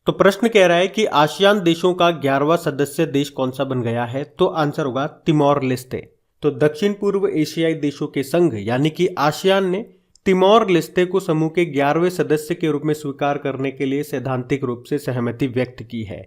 तो प्रश्न कह रहा है कि आसियान देशों का 11वां सदस्य देश कौन सा बन गया है, तो आंसर होगा तिमोर लेस्ते। तो दक्षिण पूर्व एशियाई देशों के संघ यानी कि आसियान ने तिमोर लेस्ते को समूह के 11वें सदस्य के रूप में स्वीकार करने के लिए सैद्धांतिक रूप से सहमति व्यक्त की है।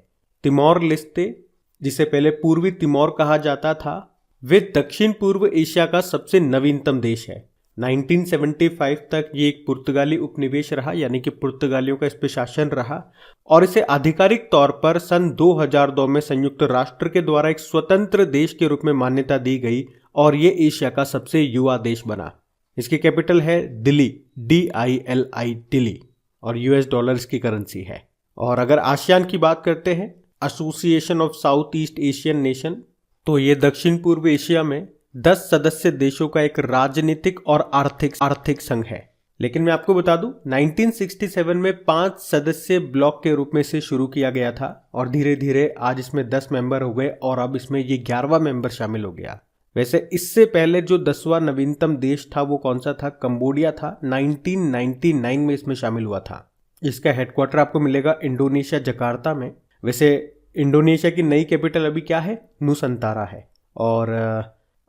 तिमोर लेस्ते, जिसे पहले पूर्वी तिमोर कहा जाता था, वे दक्षिण पूर्व एशिया का सबसे नवीनतम देश है। 1975 तक ये एक पुर्तगाली उपनिवेश रहा, यानी कि पुर्तगालियों का इस पे शासन रहा, और इसे आधिकारिक तौर पर सन 2002 में संयुक्त राष्ट्र के द्वारा एक स्वतंत्र देश के रूप में मान्यता दी गई और ये एशिया का सबसे युवा देश बना। इसकी कैपिटल है दिल्ली, DILI, दिल्ली, और $, इसकी करेंसी है। और अगर आसियान की बात करते हैं, association of south east Asian nation, तो ये दक्षिण पूर्व एशिया में 10 सदस्य देशों का एक राजनीतिक और आर्थिक संघ है। लेकिन मैं आपको बता दूं, 1967 में 5 सदस्य ब्लॉक के रूप में से शुरू किया गया था और धीरे धीरे आज इसमें 10 मेंबर हो गए और अब इसमें ये 11वां मेंबर शामिल हो गया। वैसे इससे पहले जो 10वां नवीनतम देश था वो कौन सा था? कंबोडिया था। 1999 में इसमें शामिल हुआ था। इसका हेडक्वार्टर आपको मिलेगा इंडोनेशिया, जकार्ता में। वैसे इंडोनेशिया की नई कैपिटल अभी क्या है? नुसंतारा है। और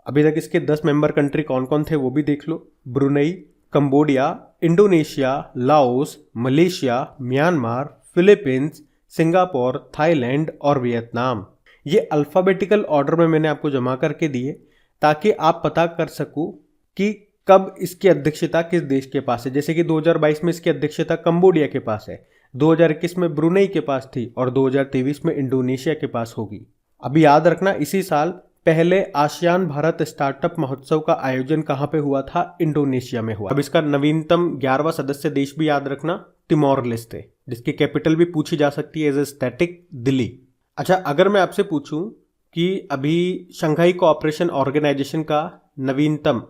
अभी तक इसके 10 मेंबर कंट्री कौन कौन थे वो भी देख लो। Brunei, Cambodia, Indonesia, Laos, Malaysia, Myanmar, Philippines, Singapore, Thailand और वियतनाम। ये अल्फाबेटिकल ऑर्डर में मैंने आपको जमा करके दिए ताकि आप पता कर सको कि कब इसकी अध्यक्षता किस देश के पास है। जैसे कि 2022 में इसकी अध्यक्षता कंबोडिया के पास है, 2021 में ब्रुनेई के पास थी और 2023 में इंडोनेशिया के पास होगी। अभी याद रखना, इसी साल पहले आसियान भारत स्टार्टअप महोत्सव का आयोजन कहां पे हुआ था? इंडोनेशिया में हुआ। अब इसका नवीनतम 11वां सदस्य देश भी याद रखना, तिमोर लेस्ते, जिसकी कैपिटल भी पूछी जा सकती है एज ए स्टैटिक, दिल्ली। अच्छा, अगर मैं आपसे पूछूं कि अभी शंघाई कोऑपरेशन ऑर्गेनाइजेशन का नवीनतम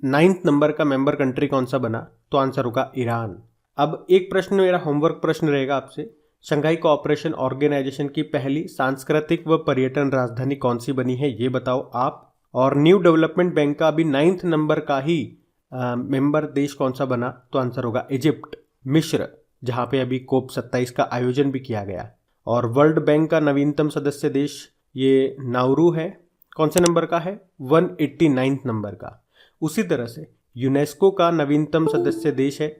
9th नंबर का मेंबर कंट्री कौन सा बना, तो आंसर होगा ईरान। अब एक प्रश्न, मेरा होमवर्क प्रश्न रहेगा आपसे, शंघाई कोऑपरेशन ऑर्गेनाइजेशन की पहली सांस्कृतिक व पर्यटन राजधानी कौन सी बनी है, ये बताओ आप। और न्यू डेवलपमेंट बैंक का अभी 9th नंबर का ही मेंबर देश कौन सा बना, तो आंसर होगा इजिप्ट, मिस्र, जहां पे अभी COP 27 का आयोजन भी किया गया। और वर्ल्ड बैंक का नवीनतम सदस्य देश ये नाउरू है, कौन से नंबर का है? 189 नंबर का। उसी तरह से यूनेस्को का नवीनतम सदस्य देश है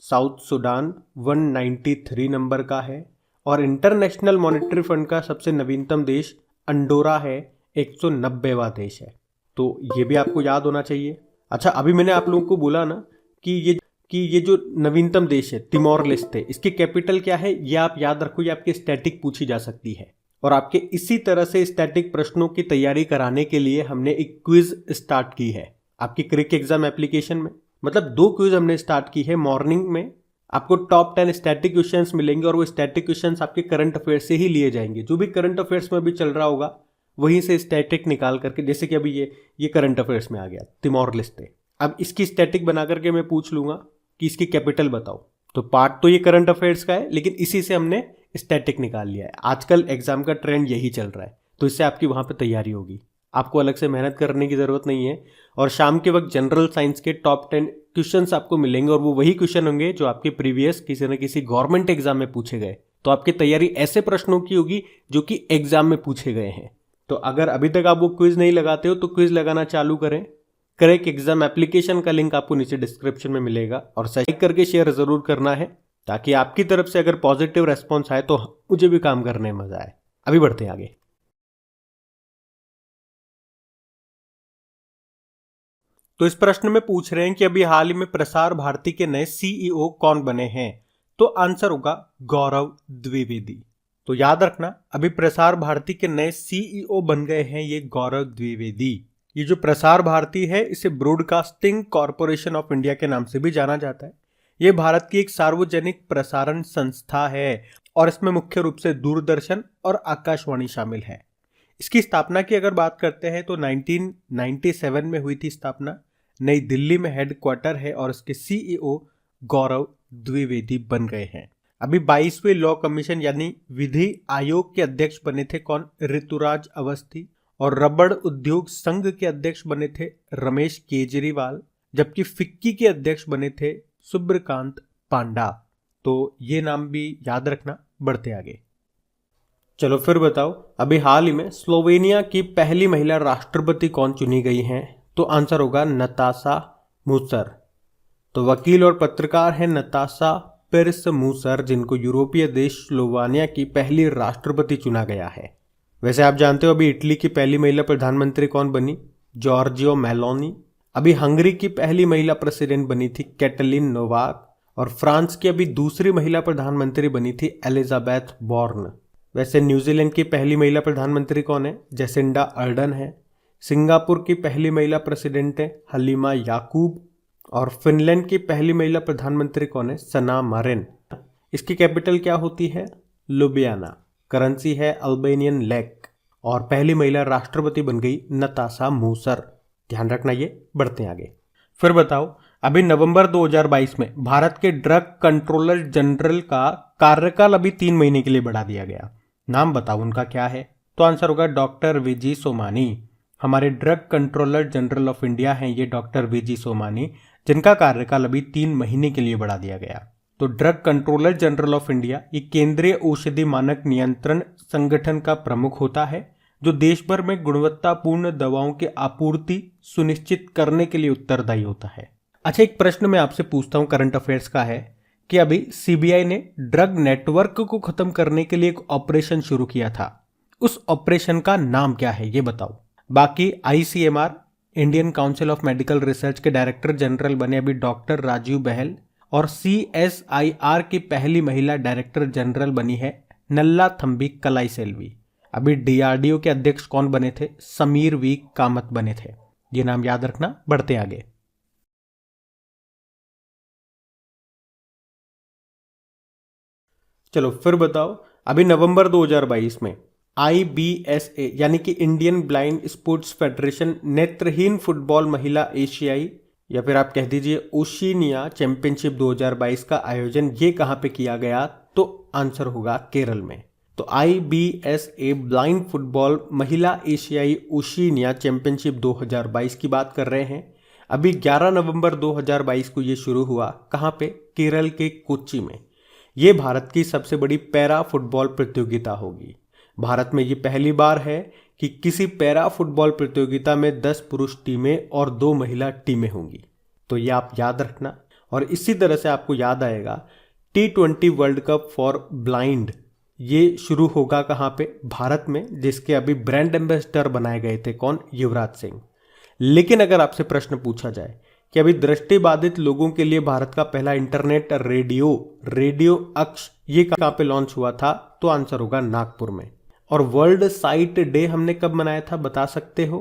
साउथ सुडान, 193 नंबर का है। और इंटरनेशनल मॉनेटरी फंड का सबसे नवीनतम देश अंडोरा है, 190वां देश है। तो ये भी आपको याद होना चाहिए। अच्छा, अभी मैंने आप लोगों को बोला ना कि ये जो नवीनतम देश है तिमोर लेस्ते, इसकी कैपिटल क्या है, ये आप याद रखो, ये आपकी स्टैटिक पूछी जा सकती है। और आपके इसी तरह से स्टैटिक प्रश्नों की तैयारी कराने के लिए हमने एक क्विज स्टार्ट की है आपकी क्रिक एग्जाम एप्लीकेशन में। मतलब 2 क्विज हमने स्टार्ट की है। मॉर्निंग में आपको टॉप 10 स्टैटिक क्वेश्चंस मिलेंगे और वो स्टैटिक क्वेश्चंस आपके करंट अफेयर्स से ही लिए जाएंगे। जो भी करंट अफेयर्स में अभी चल रहा होगा वहीं से स्टैटिक निकाल करके, जैसे कि अभी ये करंट अफेयर्स में आ गया तिमोर लेस्ते। अब इसकी स्टैटिक बना करके मैं पूछ लूंगा कि इसकी कैपिटल बताओ। तो पार्ट तो ये करंट अफेयर्स का है, लेकिन इसी से हमने स्टैटिक निकाल लिया है। आजकल एग्जाम का ट्रेंड यही चल रहा है, तो इससे आपकी वहां पे तैयारी होगी, आपको अलग से मेहनत करने की जरूरत नहीं है। और शाम के वक्त जनरल साइंस के टॉप 10 क्वेश्चंस आपको मिलेंगे और वो वही क्वेश्चन होंगे जो आपके प्रीवियस किसी न किसी गवर्नमेंट एग्जाम में पूछे गए। तो आपकी तैयारी ऐसे प्रश्नों की होगी जो कि एग्जाम में पूछे गए हैं। तो अगर अभी तक आप वो क्विज नहीं लगाते हो तो क्विज लगाना चालू करें। क्रैक एग्जाम एप्लीकेशन का लिंक आपको नीचे डिस्क्रिप्शन में मिलेगा और लाइक करके शेयर जरूर करना है ताकि आपकी तरफ से अगर पॉजिटिव रेस्पॉन्स आए तो मुझे भी काम करने में मजा आए। अभी बढ़ते हैं आगे। तो इस प्रश्न में पूछ रहे हैं कि अभी हाल ही में प्रसार भारती के नए CEO कौन बने हैं, तो आंसर होगा गौरव द्विवेदी। तो याद रखना, अभी प्रसार भारती के नए CEO बन गए हैं ये गौरव द्विवेदी। ये जो प्रसार भारती है इसे ब्रॉडकास्टिंग कॉरपोरेशन ऑफ इंडिया के नाम से भी जाना जाता है। ये भारत की एक सार्वजनिक प्रसारण संस्था है और इसमें मुख्य रूप से दूरदर्शन और आकाशवाणी शामिल है। इसकी स्थापना की अगर बात करते हैं तो 1997 में हुई थी स्थापना। नई दिल्ली में हेडक्वार्टर है और इसके CEO गौरव द्विवेदी बन गए हैं। अभी 22वें लॉ कमीशन यानी विधि आयोग के अध्यक्ष बने थे कौन? ऋतुराज अवस्थी। और रबड़ उद्योग संघ के अध्यक्ष बने थे रमेश केजरीवाल, जबकि फिक्की के अध्यक्ष बने थे सुब्रकांत पांडा। तो ये नाम भी याद रखना। बढ़ते आगे। चलो फिर बताओ, अभी हाल ही में स्लोवेनिया की पहली महिला राष्ट्रपति कौन चुनी गई हैं? तो आंसर होगा नताशा मूसर। तो वकील और पत्रकार हैं नताशा पिर्स मूसर, जिनको यूरोपीय देश स्लोवेनिया की पहली राष्ट्रपति चुना गया है। वैसे आप जानते हो अभी इटली की पहली महिला प्रधानमंत्री कौन बनी? Giorgio Meloni. अभी हंगरी की पहली महिला प्रेसिडेंट बनी थी कैटलिन नोवाक। और फ्रांस की अभी दूसरी महिला प्रधानमंत्री बनी थी एलिजाबेथ बॉर्न। वैसे न्यूजीलैंड की पहली महिला प्रधानमंत्री कौन है? जेसिंडा अर्डन है। सिंगापुर की पहली महिला प्रेसिडेंट है हलीमा याकूब। और फिनलैंड की पहली महिला प्रधानमंत्री कौन है? सना मारिन। इसकी कैपिटल क्या होती है? लुबियाना। करेंसी है अल्बेनियन लेक। और पहली महिला राष्ट्रपति बन गई नताशा मूसर। ध्यान रखना ये। बढ़ते आगे। फिर बताओ, अभी नवंबर 2022 में भारत के ड्रग कंट्रोलर जनरल का कार्यकाल अभी 3 महीने के लिए बढ़ा दिया गया। नाम बताओ उनका क्या है? तो आंसर होगा डॉक्टर वीजी सोमानी। हमारे drug controller general of India हैं ये डॉक्टर वीजी सोमानी, जिनका कार्यकाल अभी 3 महीने के लिए बढ़ा दिया गया। तो drug controller general of India ये केंद्रीय औषधि मानक नियंत्रण संगठन का प्रमुख होता है, जो देश भर में गुणवत्तापूर्ण दवाओं की आपूर्ति सुनिश्चित करने के लिए उत्तरदायी होता है। अच्छा, एक प्रश्न मैं आपसे पूछता हूं, करंट अफेयर्स का है कि अभी सीबीआई ने ड्रग नेटवर्क को खत्म करने के लिए एक ऑपरेशन शुरू किया था। उस ऑपरेशन का नाम क्या है ये बताओ। बाकी ICMR Indian council of medical research के डायरेक्टर जनरल बने अभी डॉक्टर राजीव बहल। और सीएसआईआर की पहली महिला डायरेक्टर जनरल बनी है नल्ला थम्बी कलाईसेल्वी। अभी डीआरडीओ के अध्यक्ष कौन बने थे? समीर वी कामत बने थे। ये नाम याद रखना। बढ़ते आगे। चलो फिर बताओ, अभी नवंबर 2022 में IBSA यानी कि इंडियन ब्लाइंड स्पोर्ट्स फेडरेशन नेत्रहीन फुटबॉल महिला एशियाई या फिर आप कह दीजिए ओशिनिया चैंपियनशिप 2022 का आयोजन ये कहां पे किया गया? तो आंसर होगा केरल में। तो IBSA ब्लाइंड फुटबॉल महिला एशियाई ओशिनिया चैंपियनशिप 2022 की बात कर रहे हैं। अभी 11 नवंबर 2022 को ये शुरू हुआ। कहां पे? केरल के कोच्चि में। ये भारत की सबसे बड़ी पैरा फुटबॉल प्रतियोगिता होगी। भारत में ये पहली बार है कि किसी पैरा फुटबॉल प्रतियोगिता में 10 पुरुष टीमें और 2 महिला टीमें होंगी। तो ये आप याद रखना। और इसी तरह से आपको याद आएगा T20 world cup for blind ये शुरू होगा कहाँ पे? भारत में, जिसके अभी ब्रांड एम्बेसडर बनाए गए थे कौन? युवराज सिंह। लेकिन अगर आपसे प्रश्न पूछा जाए कि अभी दृष्टिबाधित लोगों के लिए भारत का पहला इंटरनेट रेडियो अक्ष ये कहाँ पे लॉन्च हुआ था? तो आंसर होगा नागपुर में। और वर्ल्ड साइट डे हमने कब मनाया था बता सकते हो?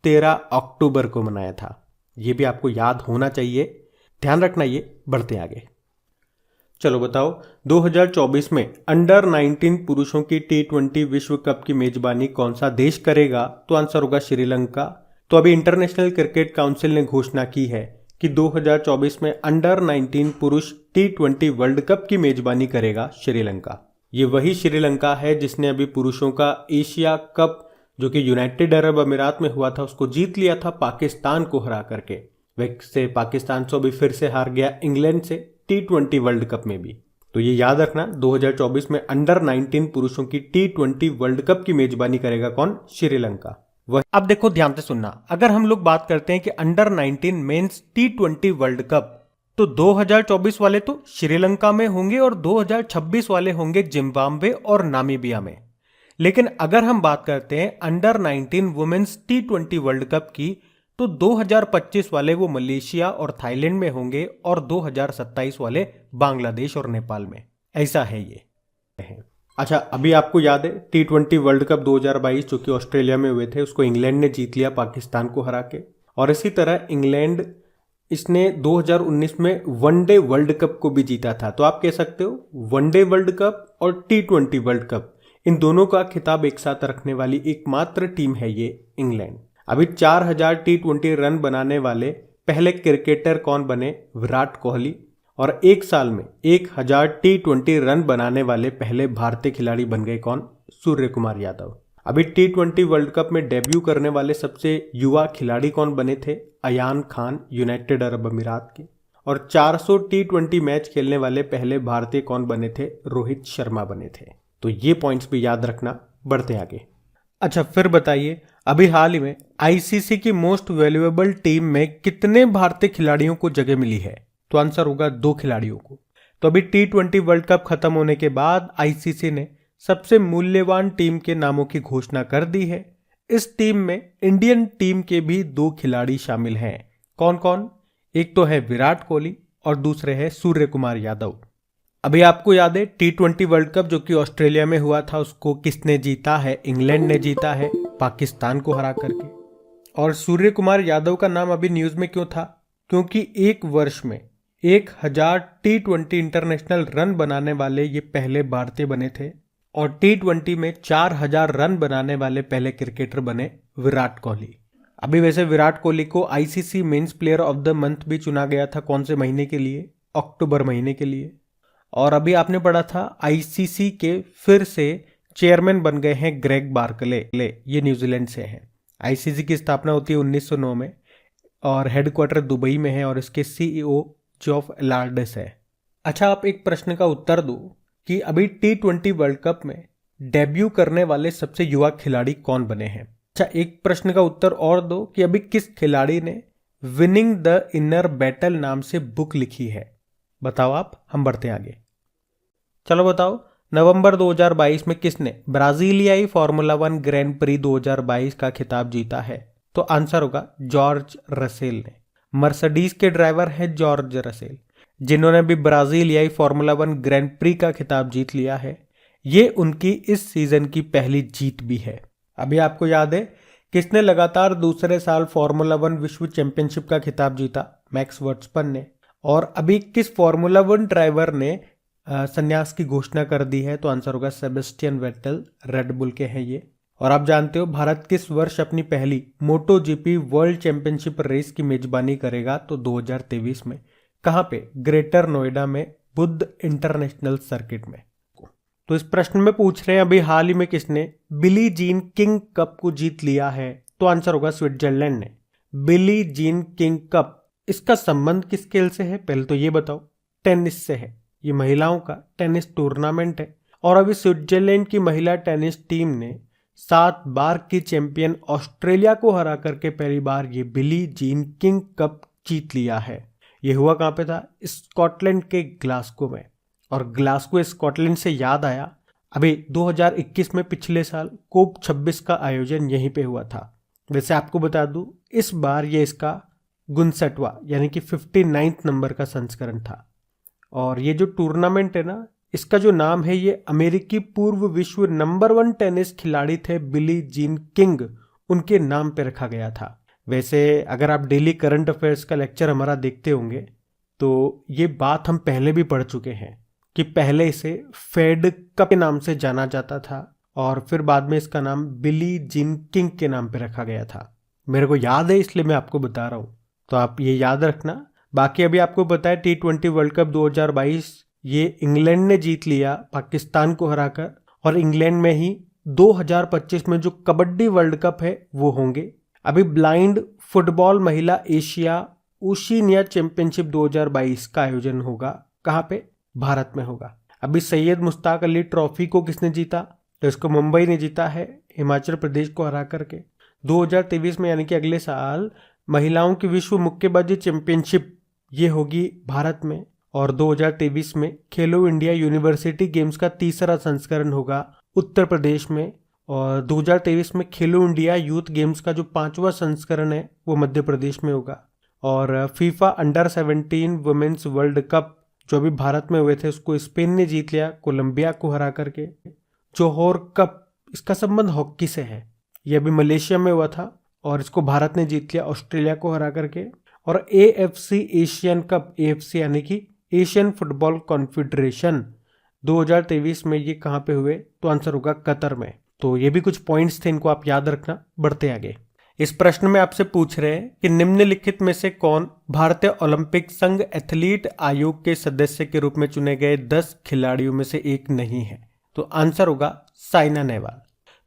13 अक्टूबर को मनाया था। ये भी आपको याद होना चाहिए। ध्यान रखना ये। बढ़ते आगे। चलो बताओ, 2024 में अंडर 19 पुरुषों की T20 विश्व कप की मेजबानी कौन सा देश करेगा? तो आंसर होगा श्रीलंका। तो अभी इंटरनेशनल क्रिकेट काउंसिल ने घोषणा की है कि 2024 में अंडर 19 पुरुष T20 वर्ल्ड कप की मेजबानी करेगा श्रीलंका। ये वही श्रीलंका है जिसने अभी पुरुषों का एशिया कप जो कि यूनाइटेड अरब अमीरात में हुआ था उसको जीत लिया था पाकिस्तान को हरा करके। वैसे पाकिस्तान तो अभी फिर से हार गया इंग्लैंड से T20 वर्ल्ड कप में भी। तो ये याद रखना, 2024 में अंडर 19 पुरुषों की T20 वर्ल्ड कप की मेजबानी करेगा कौन? श्रीलंका। वह अब देखो ध्यान से सुनना, अगर हम लोग बात करते हैं कि under 19 mains T20 world cup, तो 2024 वाले तो श्रीलंका में होंगे और 2026 वाले होंगे जिम्बाब्वे और नामीबिया में। लेकिन अगर हम बात करते हैं under 19 women's T20 world cup की, तो 2025 वाले वो मलेशिया और थाईलैंड में होंगे और 2027 वाले बांग्लादेश और नेपाल में। ऐसा है ये। अच्छा, अभी आपको याद है T20 वर्ल्ड कप 2022 जो कि ऑस्ट्रेलिया में हुए थे उसको इंग्लैंड ने जीत लिया पाकिस्तान को हरा के। और इसी तरह इंग्लैंड इसने 2019 में वनडे वर्ल्ड कप को भी जीता था। तो आप कह सकते हो वनडे वर्ल्ड कप और T20 वर्ल्ड कप इन दोनों का खिताब एक साथ रखने वाली एकमात्र टीम है ये इंग्लैंड। अभी 4000 T20 रन बनाने वाले पहले क्रिकेटर कौन बने? विराट कोहली। और एक साल में 1000 T20 रन बनाने वाले पहले भारतीय खिलाड़ी बन गए कौन? सूर्य कुमार यादव। अभी T20 वर्ल्ड कप में डेब्यू करने वाले सबसे युवा खिलाड़ी कौन बने थे? अयान खान, यूनाइटेड अरब अमीरात के। और 400 T20 मैच खेलने वाले पहले भारतीय कौन बने थे? रोहित शर्मा बने थे। तो ये पॉइंट्स भी याद रखना। बढ़ते आगे। अच्छा, फिर बताइए, अभी हाल ही में आईसीसी की मोस्ट वैल्यूएबल टीम में कितने भारतीय खिलाड़ियों को जगह मिली है? तो आंसर होगा 2 खिलाड़ियों को। तो अभी T20 वर्ल्ड कप खत्म होने के बाद आईसीसी ने सबसे मूल्यवान टीम के नामों की घोषणा कर दी है। इस टीम में इंडियन टीम के भी 2 खिलाड़ी शामिल हैं। कौन कौन? एक तो है विराट कोहली और दूसरे है सूर्य कुमार यादव। अभी आपको याद है T20 वर्ल्ड कप जो कि ऑस्ट्रेलिया में हुआ था, उसको किसने जीता है? इंग्लैंड ने जीता है पाकिस्तान को हरा करके। और सूर्य कुमार यादव का नाम अभी न्यूज में क्यों था? क्योंकि एक वर्ष में 1000 T20 इंटरनेशनल रन बनाने वाले ये पहले भारतीय बने थे और T20 में 4000 रन बनाने वाले पहले क्रिकेटर बने विराट कोहली। अभी वैसे विराट कोहली को ICC men's player of the month भी चुना गया था। कौन से महीने के लिए? अक्टूबर महीने के लिए। और अभी आपने पढ़ा था आईसीसी के फिर से चेयरमैन बन गए हैं ग्रेग बार्कले। ये न्यूजीलैंड से हैं। आईसीसी की स्थापना होती है 1909 में और हेडक्वार्टर दुबई में है और इसके सीईओ जॉफ एलार्डिस है। अच्छा, आप एक प्रश्न का उत्तर दो कि अभी T20 वर्ल्ड कप में डेब्यू करने वाले सबसे युवा खिलाड़ी कौन बने हैं? अच्छा, एक प्रश्न का उत्तर और दो कि अभी किस खिलाड़ी ने विनिंग द इनर बैटल नाम से बुक लिखी है? बताओ आप। हम बढ़ते आगे। चलो बताओ, नवंबर 2022 में किसने ब्राजीलियाई फार्मूला 1 ग्रैंड प्री 2022 का खिताब जीता है? तो आंसर होगा जॉर्ज रसेल ने। मर्सिडीज के ड्राइवर हैं जॉर्ज रसेल, जिन्होंने भी ब्राजीलियाई फार्मूला 1 ग्रैंड प्री का खिताब जीत लिया है। ये उनकी इस सीजन की पहली जीत भी है। अभी आपको याद है किसने लगातार दूसरे साल फार्मूला 1 विश्व चैंपियनशिप का खिताब जीता? मैक्स वर्स्टपन ने। और अभी किस फार्मूला 1 ड्राइवर ने संन्यास की घोषणा कर दी है? तो आंसर होगा सेबेस्टियन वेटेल, रेड बुल के हैं ये। और आप जानते हो भारत किस वर्ष अपनी पहली मोटो जीपी वर्ल्ड चैंपियनशिप रेस की मेजबानी करेगा? तो 2023 में। कहां पे? ग्रेटर नोएडा में बुद्ध इंटरनेशनल सर्किट में। तो इस प्रश्न में पूछ रहे हैं अभी हाल ही में किसने बिली जीन किंग कप को जीत लिया है? तो आंसर होगा स्विट्जरलैंड ने। बिली जीन किंग कप, इसका संबंध किस खेल से है? पहले तो ये बताओ। टेनिस से है। ये महिलाओं का टेनिस टूर्नामेंट है और अभी स्विट्जरलैंड की महिला टेनिस टीम ने 7 बार की चैंपियन ऑस्ट्रेलिया को हरा करके पहली बार ये बिली जीन किंग कप जीत लिया है। ये हुआ कहाँ पे था? स्कॉटलैंड के ग्लासगो में। और ग्लासगो स्कॉटलैंड से याद आया, अभी 2021 में पिछले साल कोप 26 का आयोजन यहीं पे हुआ था। वैसे आपको बता दूं, इस बार ये इसका 59वां यानी कि 59 नंबर का संस्करण था। और ये जो टूर्नामेंट है ना, इसका जो नाम है, ये अमेरिकी पूर्व विश्व नंबर 1 टेनिस खिलाड़ी थे बिली जीन किंग, उनके नाम पे रखा गया था। वैसे अगर आप डेली करंट अफेयर्स का लेक्चर हमारा देखते होंगे तो ये बात हम पहले भी पढ़ चुके हैं कि पहले इसे फेड कप के नाम से जाना जाता था और फिर बाद में इसका नाम बिली जीन किंग के नाम पे रखा गया था। मेरे को याद है इसलिए मैं आपको बता रहा हूँ, तो आप ये याद रखना। बाकी अभी आपको पता है T20 वर्ल्ड कप 2022 ये इंग्लैंड ने जीत लिया पाकिस्तान को हराकर। और इंग्लैंड में ही 2025 में जो कबड्डी वर्ल्ड कप है वो होंगे। अभी ब्लाइंड फुटबॉल महिला एशिया ओशिनिया चैंपियनशिप 2022 का आयोजन होगा। कहाँ पे? भारत में होगा। अभी सैयद मुश्ताक अली ट्रॉफी को किसने जीता? तो इसको मुंबई ने जीता है हिमाचल प्रदेश को हरा करके। 2023 में यानी कि अगले साल महिलाओं की विश्व मुक्केबाजी चैंपियनशिप ये होगी भारत में। और 2023 में खेलो इंडिया यूनिवर्सिटी गेम्स का तीसरा संस्करण होगा उत्तर प्रदेश में। और 2023 में खेलो इंडिया यूथ गेम्स का जो 5वां संस्करण है वो मध्य प्रदेश में होगा। और FIFA under 17 women's world cup जो अभी भारत में हुए थे उसको स्पेन ने जीत लिया कोलंबिया को हरा करके। जोहोर कप, इसका संबंध हॉकी से है। ये अभी मलेशिया में हुआ था और इसको भारत ने जीत लिया ऑस्ट्रेलिया को हरा करके। और AFC एशियन कप, AFC यानी कि एशियन फुटबॉल कॉन्फेडरेशन 2023 में ये कहाँ पे हुए? तो आंसर होगा कतर में। तो ये भी कुछ पॉइंट्स थे, इनको आप याद रखना। बढ़ते आगे। इस प्रश्न में आपसे पूछ रहे हैं कि निम्नलिखित में से कौन भारतीय ओलंपिक संघ एथलीट आयोग के सदस्य के रूप में चुने गए 10 खिलाड़ियों में से एक नहीं है? तो आंसर होगा साइना नेहवाल।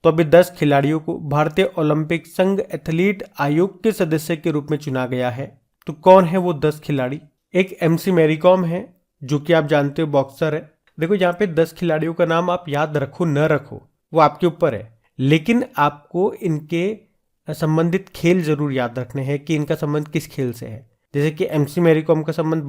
तो अभी 10 खिलाड़ियों को भारतीय ओलंपिक संघ एथलीट आयोग के सदस्य के रूप में चुना गया है। तो कौन है वो 10 खिलाड़ी? एक MC मैरी कॉम है, जो कि आप जानते हो बॉक्सर है। देखो यहाँ पे 10 खिलाड़ियों का नाम आप याद रखो न रखो वो आपके ऊपर है, लेकिन आपको इनके संबंधित खेल जरूर याद रखने हैं कि इनका संबंध किस खेल से है। जैसे कि MC मैरी कॉम का संबंध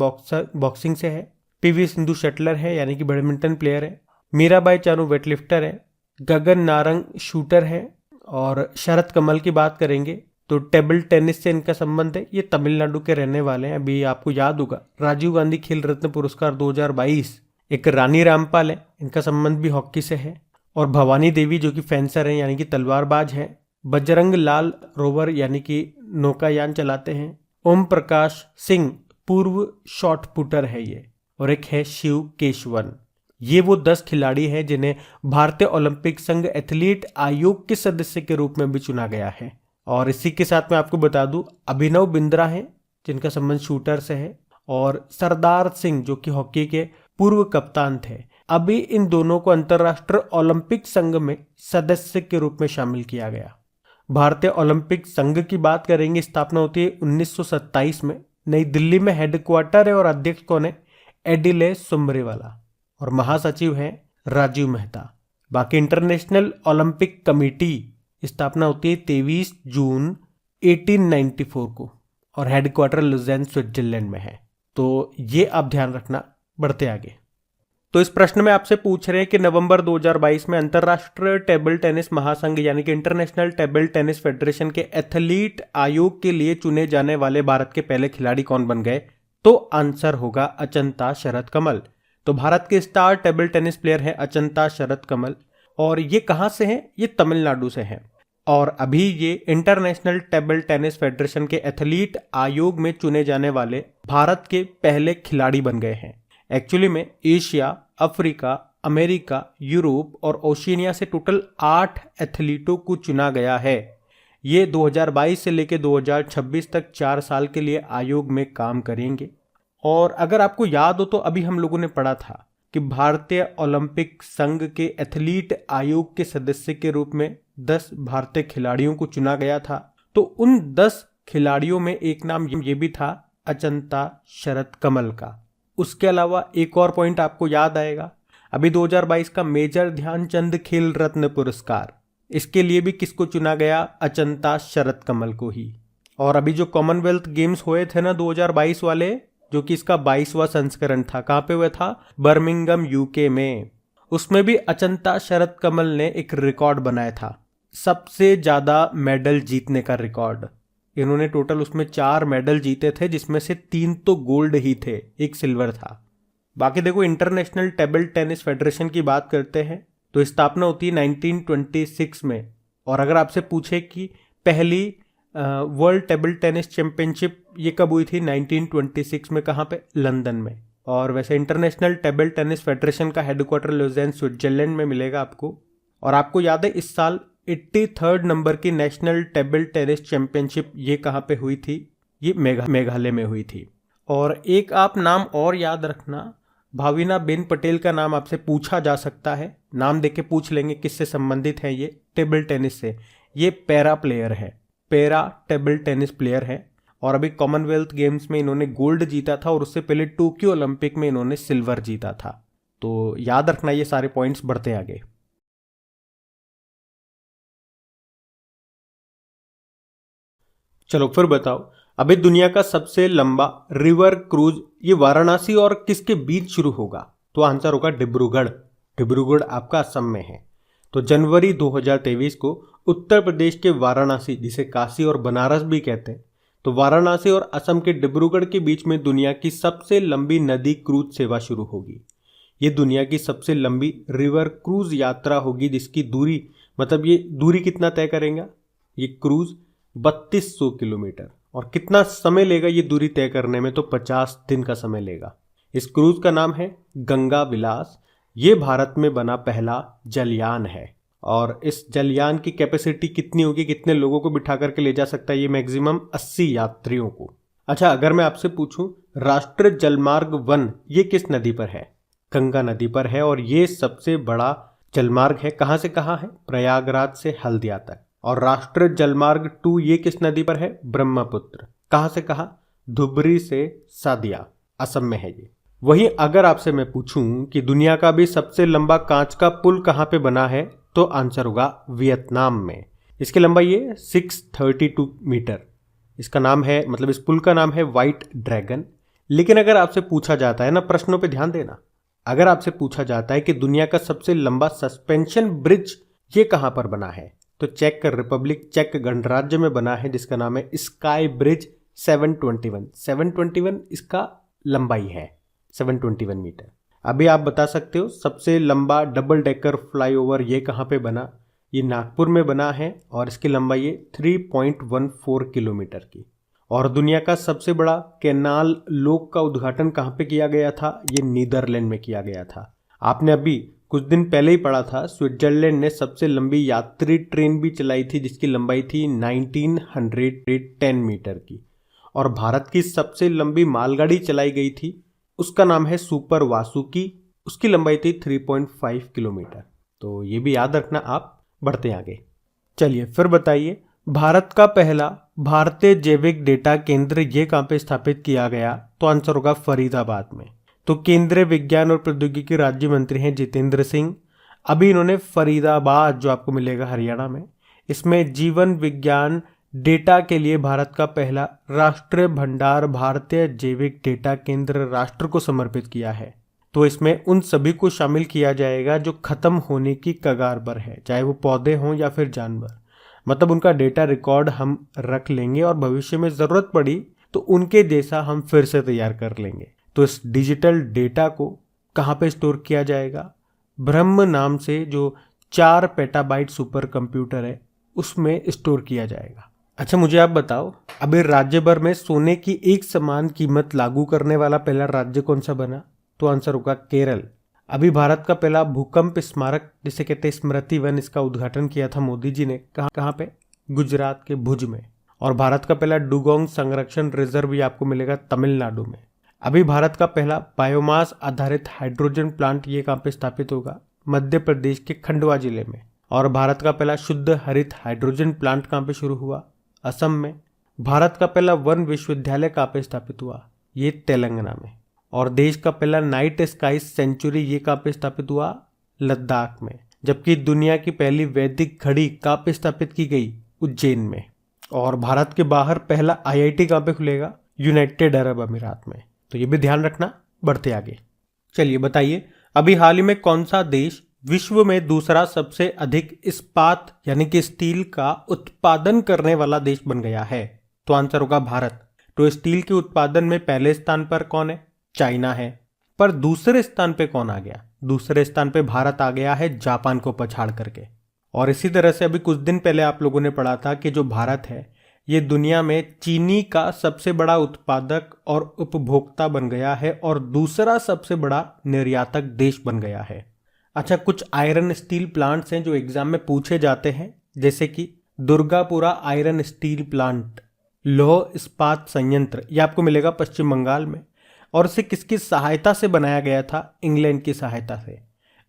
बॉक्सिंग से है, PV सिंधु शटलर है यानी कि बैडमिंटन प्लेयर है, मीराबाई चानू वेटलिफ्टर है, गगन नारंग शूटर है, और शरद कमल की बात करेंगे तो टेबल टेनिस से इनका संबंध है। ये तमिलनाडु के रहने वाले हैं। अभी आपको याद होगा राजीव गांधी खेल रत्न पुरस्कार 2022 एक रानी रामपाल है, इनका संबंध भी हॉकी से है। और भवानी देवी जो कि फेंसर हैं यानी कि तलवारबाज हैं। बजरंग लाल रोवर यानी कि नौकायान चलाते हैं। ओम प्रकाश सिंह पूर्व शॉट पुटर है ये। और एक है शिव केशवन। ये वो 10 खिलाड़ी हैं जिन्हें भारतीय ओलंपिक संघ एथलीट आयोग के सदस्य के रूप में भी चुना गया है। और इसी के साथ मैं आपको बता दूं अभिनव बिंद्रा हैं जिनका संबंध शूटर से है, और सरदार सिंह जो कि हॉकी के पूर्व कप्तान थे। अभी इन दोनों को अंतर्राष्ट्रीय ओलंपिक संघ में सदस्य के रूप में शामिल किया गया। भारतीय ओलंपिक संघ की बात करेंगे, स्थापना होती है 1927 में। नई दिल्ली में हेडक्वार्टर है और अध्यक्ष कौन है? एडिले सुमरेवाला। और महासचिव हैं राजीव मेहता। बाकी इंटरनेशनल ओलंपिक कमेटी स्थापना होती है 23 जून 1894 को और हेडक्वार्टर लुज़ेन स्विट्जरलैंड में है। तो ये आप ध्यान रखना। बढ़ते आगे। तो इस प्रश्न में आपसे पूछ रहे हैं कि नवंबर 2022 में अंतर्राष्ट्रीय टेबल टेनिस महासंघ यानी कि इंटरनेशनल टेबल टेनिस फेडरेशन के एथलीट आयोग के लिए चुने जाने वाले भारत के पहले खिलाड़ी कौन बन गए? तो आंसर होगा अचंता शरद कमल। तो भारत के स्टार टेबल टेनिस प्लेयर है अचंता शरद कमल। और ये कहाँ से हैं? ये तमिलनाडु से हैं। और अभी ये इंटरनेशनल टेबल टेनिस फेडरेशन के एथलीट आयोग में चुने जाने वाले भारत के पहले खिलाड़ी बन गए हैं। एक्चुअली में एशिया, अफ्रीका, अमेरिका, यूरोप और ओशिनिया से टोटल 8 एथलीटों को चुना गया है। ये 2022 से लेकर 2026 तक 4 साल के लिए आयोग में काम करेंगे। और अगर आपको याद हो तो अभी हम लोगों ने पढ़ा था कि भारतीय ओलंपिक संघ के एथलीट आयोग के सदस्य के रूप में 10 भारतीय खिलाड़ियों को चुना गया था। तो उन 10 खिलाड़ियों में एक नाम ये भी था अचंता शरद कमल का। उसके अलावा एक और पॉइंट आपको याद आएगा, अभी 2022 का मेजर ध्यानचंद खेल रत्न पुरस्कार, इसके लिए भी किसको चुना गया? अचंता शरद कमल को ही। और अभी जो कॉमनवेल्थ गेम्स हुए थे ना 2022 वाले, जो कि इसका 22वां संस्करण था, कहाँ पे हुआ था? बर्मिंघम यूके में। उसमें भी अचंता शरद कमल ने एक रिकॉर्ड बनाया था, सबसे ज्यादा मेडल जीतने का रिकॉर्ड। इन्होंने टोटल उसमें 4 मेडल जीते थे, जिसमें से 3 तो गोल्ड ही थे, 1 सिल्वर था। बाकी देखो इंटरनेशनल टेबल टेनिस फेडरेशन की बात करते हैं तो स्थापना होती है 1926 में। और अगर आपसे पूछे कि पहली वर्ल्ड टेबल टेनिस चैंपियनशिप ये कब हुई थी? 1926 में। कहाँ पे? लंदन में। और वैसे इंटरनेशनल टेबल टेनिस फेडरेशन का हेडक्वार्टर लुज़ेन स्विट्जरलैंड में मिलेगा आपको। और आपको याद है इस साल 83rd नंबर की नेशनल टेबल टेनिस चैंपियनशिप ये कहाँ पे हुई थी? ये मेघालय में हुई थी। और एक आप नाम और याद रखना, भाविना बेन पटेल का नाम आपसे पूछा जा सकता है। नाम देके पूछ लेंगे किससे संबंधित है ये? टेबल टेनिस से। ये पैरा प्लेयर है, पैरा टेबल टेनिस प्लेयर है। और अभी कॉमनवेल्थ गेम्स में इन्होंने गोल्ड जीता था और उससे पहले टोक्यो ओलंपिक में इन्होंने सिल्वर जीता था। तो याद रखना ये सारे पॉइंट्स। बढ़ते आगे। चलो फिर बताओ, अभी दुनिया का सबसे लंबा रिवर क्रूज ये वाराणसी और किसके बीच शुरू होगा? तो आंसर होगा डिब्रूगढ़। डिब्रूगढ़ आपका असम में है। तो जनवरी 2023 को उत्तर प्रदेश के वाराणसी, जिसे काशी और बनारस भी कहते हैं, तो वाराणसी और असम के डिब्रूगढ़ के बीच में दुनिया की सबसे लंबी नदी क्रूज सेवा शुरू होगी। ये दुनिया की सबसे लंबी रिवर क्रूज यात्रा होगी, जिसकी दूरी, मतलब ये दूरी कितना तय करेगा ये क्रूज? 3200 किलोमीटर। और कितना समय लेगा ये दूरी तय करने में? तो 50 दिन का समय लेगा। इस क्रूज का नाम है गंगा विलास। ये भारत में बना पहला जलयान है। और इस जलयान की कैपेसिटी कितनी होगी, कितने लोगों को बिठा करके ले जा सकता है? ये मैक्सिमम 80 यात्रियों को। अच्छा, अगर मैं आपसे पूछूं राष्ट्रीय जलमार्ग 1 ये किस नदी पर है? गंगा नदी पर है। और ये सबसे बड़ा जलमार्ग है। कहां से कहां है? प्रयागराज से हल्दिया तक। और राष्ट्रीय जलमार्ग 2 ये किस नदी पर है? ब्रह्मपुत्र। कहां से कहां? धुबरी से सादिया। असम में है ये। वहीं अगर आपसे मैं पूछूं कि दुनिया का भी सबसे लंबा कांच का पुल कहां पे बना है, तो आंसर होगा वियतनाम में। इसकी लंबाई है 632 मीटर। इसका नाम है, मतलब इस पुल का नाम है व्हाइट ड्रैगन। लेकिन अगर आपसे पूछा जाता है ना, प्रश्नों पे ध्यान देना, अगर आपसे पूछा जाता है कि दुनिया का सबसे लंबा सस्पेंशन ब्रिज ये कहां पर बना है, तो चेक रिपब्लिक, चेक गणराज्य में बना है, जिसका नाम है स्काई ब्रिज 721 इसका लंबाई है, 721 मीटर। अभी आप बता सकते हो सबसे लंबा डबल डेकर फ्लाईओवर ये कहाँ पे बना, ये नागपुर में बना है और इसकी लंबाई है 3.14 किलोमीटर की। और दुनिया का सबसे बड़ा कैनाल लोक का उद्घाटन कहाँ पे किया गया था, ये नीदरलैंड में किया गया था। आपने अभी कुछ दिन पहले ही पढ़ा था, स्विट्जरलैंड ने सबसे लंबी यात्री ट्रेन भी चलाई थी जिसकी लंबाई थी 1910 मीटर की। और भारत की सबसे लंबी मालगाड़ी चलाई गई थी, उसका नाम है सुपर वासुकी, उसकी लंबाई थी 3.5 किलोमीटर। तो ये भी याद रखना आप। बढ़ते आगे, चलिए फिर बताइए, भारत का पहला भारतीय जैविक डेटा केंद्र ये कहाँ पे स्थापित किया गया, तो आंसर होगा फरीदाबाद में। तो केंद्रीय विज्ञान और प्रौद्योगिकी राज्य मंत्री हैं जितेंद्र सिंह। अभी इन्होंने फरीदाबाद जो आपको मिलेगा हरियाणा में, इसमें जीवन विज्ञान डेटा के लिए भारत का पहला राष्ट्रीय भंडार भारतीय जैविक डेटा केंद्र राष्ट्र को समर्पित किया है। तो इसमें उन सभी को शामिल किया जाएगा जो खत्म होने की कगार पर है, चाहे वो पौधे हों या फिर जानवर। मतलब उनका डेटा रिकॉर्ड हम रख लेंगे और भविष्य में जरूरत पड़ी तो उनके जैसा हम फिर से तैयार कर लेंगे। तो इस डिजिटल डेटा को कहाँ पे स्टोर किया जाएगा, ब्रह्म नाम से जो 4 पेटाबाइट सुपर कंप्यूटर है उसमें स्टोर किया जाएगा। अच्छा मुझे आप बताओ, अभी राज्य भर में सोने की एक समान कीमत लागू करने वाला पहला राज्य कौन सा बना, तो आंसर होगा केरल। अभी भारत का पहला भूकंप स्मारक जिसे कहते हैं स्मृति वन, इसका उद्घाटन किया था मोदी जी ने। कहाँ पे, गुजरात के भुज में। और भारत का पहला डुगोंग संरक्षण रिजर्व भी आपको मिलेगा तमिलनाडु में। अभी भारत का पहला बायोमास आधारित हाइड्रोजन प्लांट ये कहाँ पे स्थापित होगा, मध्य प्रदेश के खंडवा जिले में। और भारत का पहला शुद्ध हरित हाइड्रोजन प्लांट कहाँ पे शुरू हुआ, असम में। भारत का पहला वन विश्वविद्यालय कहाँ पे स्थापित हुआ, ये तेलंगाना में। और देश का पहला नाइट स्काई सेंचुरी ये कहाँ पे स्थापित हुआ, लद्दाख में। जबकि दुनिया की पहली वैदिक घड़ी कहाँ पे स्थापित की गई, उज्जैन में। और भारत के बाहर पहला आईआईटी कहाँ पे खुलेगा, यूनाइटेड अरब अमीरात में। तो ये भी ध्यान रखना। बढ़ते आगे, चलिए बताइए, अभी हाल ही में कौन सा देश विश्व में दूसरा सबसे अधिक इस्पात यानी कि स्टील का उत्पादन करने वाला देश बन गया है, तो आंसर होगा भारत। तो स्टील के उत्पादन में पहले स्थान पर कौन है, चाइना है। पर दूसरे स्थान पे कौन आ गया, दूसरे स्थान पे भारत आ गया है जापान को पछाड़ करके। और इसी तरह से अभी कुछ दिन पहले आप लोगों ने पढ़ा था कि जो भारत है ये दुनिया में चीनी का सबसे बड़ा उत्पादक और उपभोक्ता बन गया है और दूसरा सबसे बड़ा निर्यातक देश बन गया है। अच्छा, कुछ आयरन स्टील प्लांट्स हैं जो एग्जाम में पूछे जाते हैं, जैसे कि दुर्गापुरा आयरन स्टील प्लांट, लौह इस्पात संयंत्र, ये आपको मिलेगा पश्चिम बंगाल में। और इसे किसकी सहायता से बनाया गया था, इंग्लैंड की सहायता से।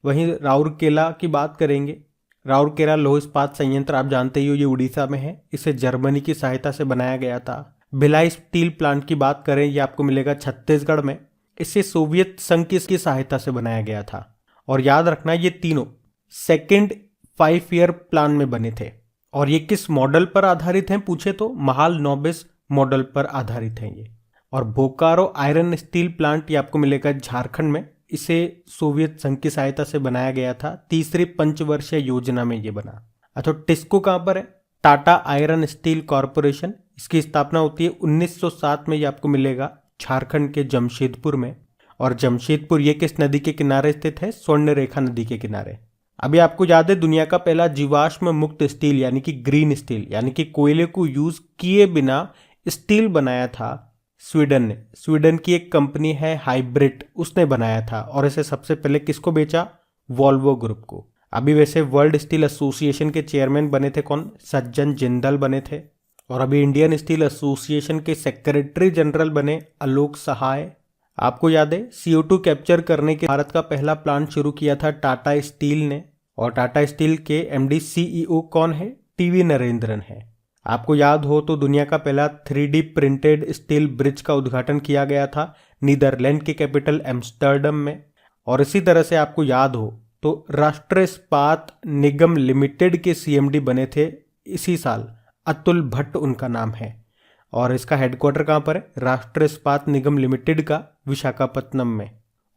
वहीं राउरकेला की बात करेंगे, राउरकेला लौह इस्पात संयंत्र आप जानते ही हो, ये उड़ीसा में है, इसे जर्मनी की सहायता से बनाया गया था। भिलाई स्टील प्लांट की बात करें, ये आपको मिलेगा छत्तीसगढ़ में, इसे सोवियत संघ की सहायता से बनाया गया था। और याद रखना ये तीनों सेकेंड 5 ईयर प्लान में बने थे। और ये किस मॉडल पर आधारित हैं पूछे तो महाल नोबिस मॉडल पर आधारित हैं ये। और बोकारो आयरन स्टील प्लांट ये आपको मिलेगा झारखंड में, इसे सोवियत संघ की सहायता से बनाया गया था, तीसरी पंचवर्षीय योजना में ये बना। अच्छा, टिस्को कहां पर है, टाटा आयरन स्टील कॉरपोरेशन, इसकी स्थापना होती है 1907 में, ये आपको मिलेगा झारखंड के जमशेदपुर में। और जमशेदपुर ये किस नदी के किनारे स्थित है, स्वर्ण रेखा नदी के किनारे। अभी आपको याद है दुनिया का पहला जीवाश्म मुक्त स्टील यानी कि ग्रीन स्टील यानी कि कोयले को यूज किए बिना स्टील बनाया था स्वीडन ने। स्वीडन की एक कंपनी है हाइब्रिड, उसने बनाया था। और इसे सबसे पहले किसको बेचा, वॉल्वो ग्रुप को। अभी वैसे वर्ल्ड स्टील एसोसिएशन के चेयरमैन बने थे कौन, सज्जन जिंदल बने थे। और अभी इंडियन स्टील एसोसिएशन के सेक्रेटरी जनरल बने आलोक सहाय। आपको याद है CO2 कैप्चर करने के भारत का पहला प्लांट शुरू किया था टाटा स्टील ने। और टाटा स्टील के MD CEO कौन है, TV नरेंद्रन है। आपको याद हो तो दुनिया का पहला 3D प्रिंटेड स्टील ब्रिज का उद्घाटन किया गया था नीदरलैंड की कैपिटल एम्स्टर्डम में। और इसी तरह से आपको याद हो तो राष्ट्रीय इस्पात निगम लिमिटेड के CMD बने थे इसी साल, अतुल भट्ट उनका नाम है। और इसका हेडक्वार्टर कहाँ पर है? राष्ट्रीय इस्पात निगम लिमिटेड का विशाखापत्तनम में।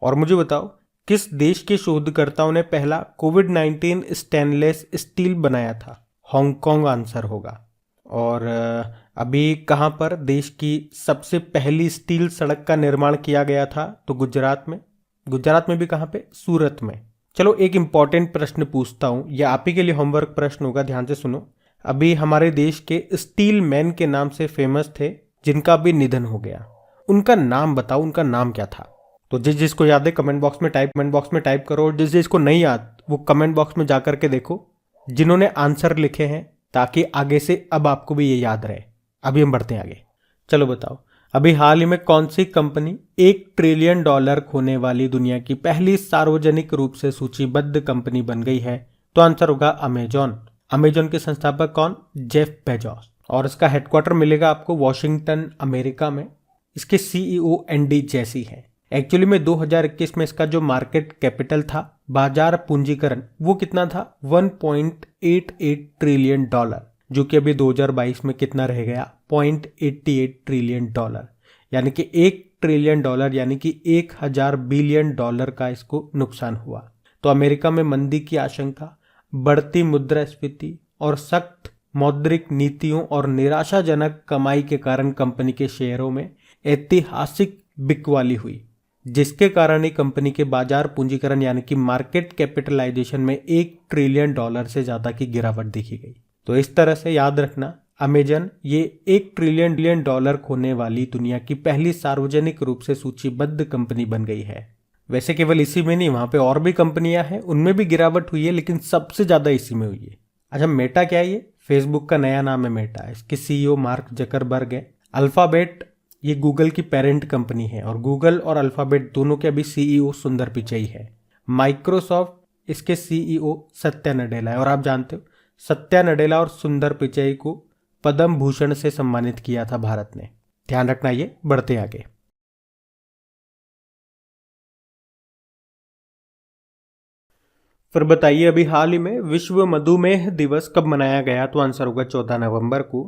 और मुझे बताओ किस देश के शोधकर्ताओं ने पहला कोविड-19 स्टेनलेस स्टील बनाया था? हांगकांग आंसर होगा। और अभी कहाँ पर देश की सबसे पहली स्टील सड़क का निर्माण किया गया था? तो गुजरात में। गुजरात में भी कहाँ पे? सूरत में। चलो एक इंपॉर्टेंट प्रश्न पूछता हूँ, यह आप ही के लिए होमवर्क प्रश्न होगा, ध्यान से सुनो। अभी हमारे देश के स्टील मैन के नाम से फेमस थे जिनका भी निधन हो गया, उनका नाम बताओ, उनका नाम क्या था? तो जिसको याद है कमेंट बॉक्स में टाइप करो, और जिसको नहीं याद वो कमेंट बॉक्स में जाकर के देखो जिन्होंने आंसर लिखे हैं, ताकि आगे से अब आपको भी ये याद रहे। अभी हम बढ़ते हैं आगे। चलो बताओ अभी हाल ही में कौन सी कंपनी $1 ट्रिलियन खोने वाली दुनिया की पहली सार्वजनिक रूप से सूचीबद्ध कंपनी बन गई है? तो आंसर होगा अमेजॉन। अमेजॉन के संस्थापक कौन? Jeff Bezos. और इसका हेडक्वार्टर मिलेगा आपको वॉशिंगटन अमेरिका में। इसके CEO एंडी जेसी है। एक्चुअली में 2021 में इसका जो मार्केट कैपिटल था, बाजार पूंजीकरण, वो कितना था? $1.88 ट्रिलियन, जो कि अभी 2022 में कितना रह गया? $0.88 ट्रिलियन, यानी कि $1 ट्रिलियन यानी कि 1000 बिलियन डॉलर का इसको नुकसान हुआ। तो अमेरिका में मंदी की आशंका, बढ़ती मुद्रास्फीति और सख्त मौद्रिक नीतियों और निराशाजनक कमाई के कारण कंपनी के शेयरों में ऐतिहासिक बिकवाली हुई, जिसके कारण ही कंपनी के बाजार पूंजीकरण यानी कि मार्केट कैपिटलाइजेशन में $1 ट्रिलियन से ज्यादा की गिरावट देखी गई। तो इस तरह से याद रखना, अमेजन ये $1 ट्रिलियन खोने वाली दुनिया की पहली सार्वजनिक रूप से सूचीबद्ध कंपनी बन गई है। वैसे केवल इसी में नहीं, वहां पे और भी कंपनियां हैं, उनमें भी गिरावट हुई है, लेकिन सबसे ज्यादा इसी में हुई है। अच्छा, मेटा क्या है? ये फेसबुक का नया नाम है मेटा। इसके CEO मार्क जकरबर्ग है। अल्फाबेट ये गूगल की पेरेंट कंपनी है, और गूगल और अल्फाबेट दोनों के अभी CEO सुंदर पिचई है। माइक्रोसॉफ्ट इसके CEO सत्या नडेला है। और आप जानते हो सत्या नडेला और सुंदर पिचई को पद्म भूषण से सम्मानित किया था भारत ने। ध्यान रखना ये। बढ़ते आगे। फिर बताइए अभी हाल ही में विश्व मधुमेह दिवस कब मनाया गया? तो आंसर होगा 14 नवंबर को,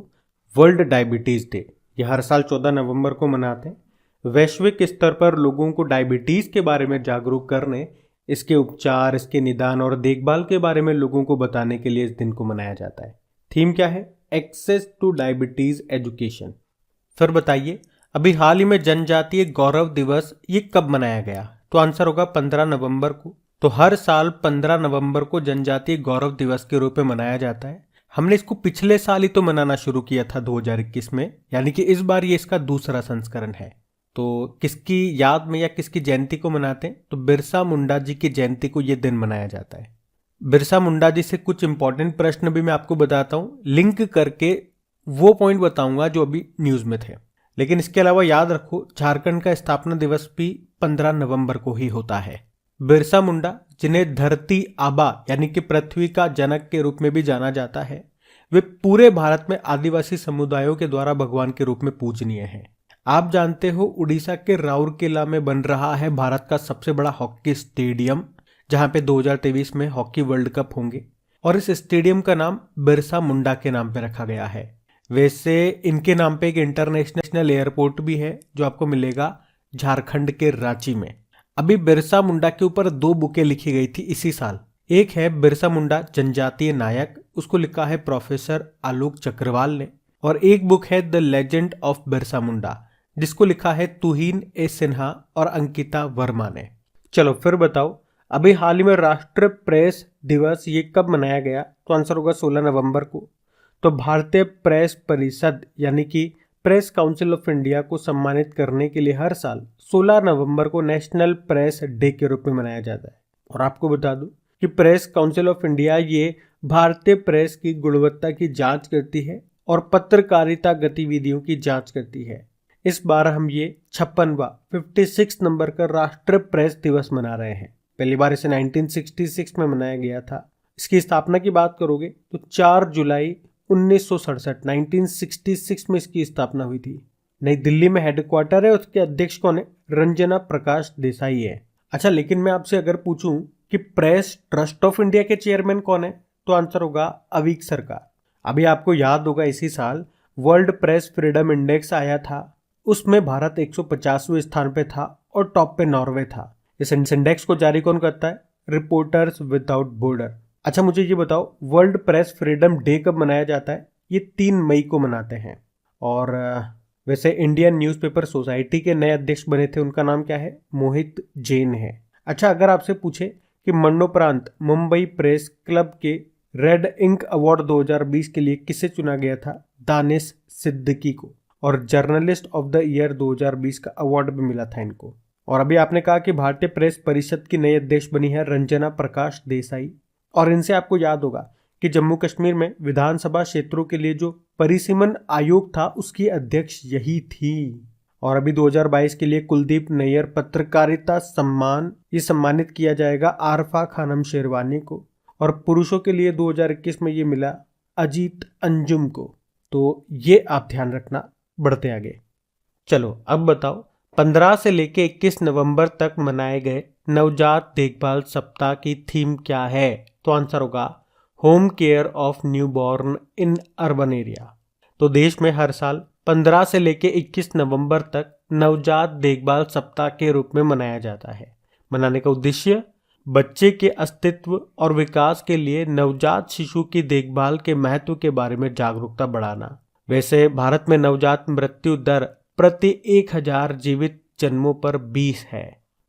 वर्ल्ड डायबिटीज डे। यह हर साल 14 नवंबर को मनाते हैं। वैश्विक स्तर पर लोगों को डायबिटीज के बारे में जागरूक करने, इसके उपचार, इसके निदान और देखभाल के बारे में लोगों को बताने के लिए इस दिन को मनाया जाता है। थीम क्या है? Access to diabetes education. फिर बताइए अभी हाल ही में जनजातीय गौरव दिवस ये कब मनाया गया? तो आंसर होगा 15 नवंबर को। तो हर साल 15 नवंबर को जनजातीय गौरव दिवस के रूप में मनाया जाता है। हमने इसको पिछले साल ही तो मनाना शुरू किया था 2021 में, यानी कि इस बार ये इसका दूसरा संस्करण है। तो किसकी याद में या किसकी जयंती को मनाते हैं? तो बिरसा मुंडा जी की जयंती को ये दिन मनाया जाता है। बिरसा मुंडा जी से कुछ इंपॉर्टेंट प्रश्न भी मैं आपको बताता हूँ, लिंक करके वो पॉइंट बताऊंगा जो अभी न्यूज में थे। लेकिन इसके अलावा याद रखो झारखंड का स्थापना दिवस भी 15 नवंबर को ही होता है। बिरसा मुंडा, जिन्हें धरती आबा यानी कि पृथ्वी का जनक के रूप में भी जाना जाता है, वे पूरे भारत में आदिवासी समुदायों के द्वारा भगवान के रूप में पूजनीय हैं। आप जानते हो उड़ीसा के राउरकेला में बन रहा है भारत का सबसे बड़ा हॉकी स्टेडियम, जहां पे 2023 में हॉकी वर्ल्ड कप होंगे, और इस स्टेडियम का नाम बिरसा मुंडा के नाम पे रखा गया है। वैसे इनके नाम पे एक इंटरनेशनल एयरपोर्ट भी है जो आपको मिलेगा झारखंड के रांची में। अभी बिरसा मुंडा के ऊपर 2 बुकें लिखी गई थी इसी साल। एक है बिरसा मुंडा जनजातीय नायक, उसको लिखा है प्रोफेसर आलोक चक्रवाल ने, और एक बुक है the legend of Birsa Munda, जिसको लिखा है तुहीन ए सिन्हा और अंकिता वर्मा ने। चलो फिर बताओ अभी हाल ही में राष्ट्रीय प्रेस दिवस ये कब मनाया गया? तो आंसर होगा 16 नवंबर को। तो भारतीय प्रेस परिषद यानी कि प्रेस काउंसिल ऑफ इंडिया को सम्मानित करने के लिए हर साल 16 नवंबर को नेशनल प्रेस डे के रूप में मनाया जाता है। और आपको बता दूं कि प्रेस काउंसिल ऑफ इंडिया ये भारतीय प्रेस की गुणवत्ता की जांच करती है और पत्रकारिता गतिविधियों की जांच करती है। इस बार हम ये 56 नंबर का राष्ट्रीय प्रेस दिवस मना रहे हैं। पहली बार इसे 1966 में मनाया गया था। इसकी स्थापना की बात करोगे तो 4 जुलाई 1967 1966 में इसकी स्थापना हुई थी। नई दिल्ली में हेडक्वार्टर है, उसके अध्यक्ष कौन है? रंजना प्रकाश देसाई है। अच्छा, लेकिन मैं आपसे अगर पूछूं कि प्रेस ट्रस्ट ऑफ इंडिया के चेयरमैन कौन है, तो आंसर होगा अवीक सरकार। अभी आपको याद होगा इसी साल वर्ल्ड प्रेस फ्रीडम इंडेक्स आया था, उसमें भारत 150वें स्थान पे था और टॉप पे नॉर्वे था। इस इंडेक्स को जारी कौन करता है? Reporters without border. अच्छा, मुझे ये बताओ वर्ल्ड प्रेस फ्रीडम डे कब मनाया जाता है? ये 3 मई को मनाते हैं। और वैसे इंडियन न्यूज़पेपर सोसाइटी के नए अध्यक्ष बने थे, उनका नाम क्या है? मोहित जैन है। अच्छा, अगर आपसे पूछे कि मरणोपरांत मुंबई प्रेस क्लब के रेड इंक अवार्ड 2020 के लिए किसे चुना गया था? दानिश सिद्दीकी को। और जर्नलिस्ट ऑफ द ईयर 2020 का अवार्ड भी मिला था इनको। और अभी आपने कहा कि भारतीय प्रेस परिषद की नई अध्यक्ष बनी है रंजना प्रकाश देसाई। और इनसे आपको याद होगा कि जम्मू कश्मीर में विधानसभा क्षेत्रों के लिए जो परिसीमन आयोग था, उसकी अध्यक्ष यही थी। और अभी 2022 के लिए कुलदीप नैयर पत्रकारिता सम्मान, ये सम्मानित किया जाएगा आरफा खानम शेरवानी को। और पुरुषों के लिए 2021 में ये मिला अजीत अंजुम को। तो ये आप ध्यान रखना। बढ़ते आगे। चलो अब बताओ 15 से लेके 21 नवंबर तक मनाए गए नवजात देखभाल सप्ताह की थीम क्या है? तो आंसर होगा home care of newborn in urban area. तो देश में हर साल 15 से लेके 21 नवंबर तक नवजात देखभाल सप्ताह के रूप में मनाया जाता है। मनाने का उद्देश्य बच्चे के अस्तित्व और विकास के लिए नवजात शिशु की देखभाल के महत्व के बारे में जागरूकता बढ़ाना। वैसे भारत में नवजात मृत्यु दर प्रति 1000 जीवित जन्मों पर 20 है।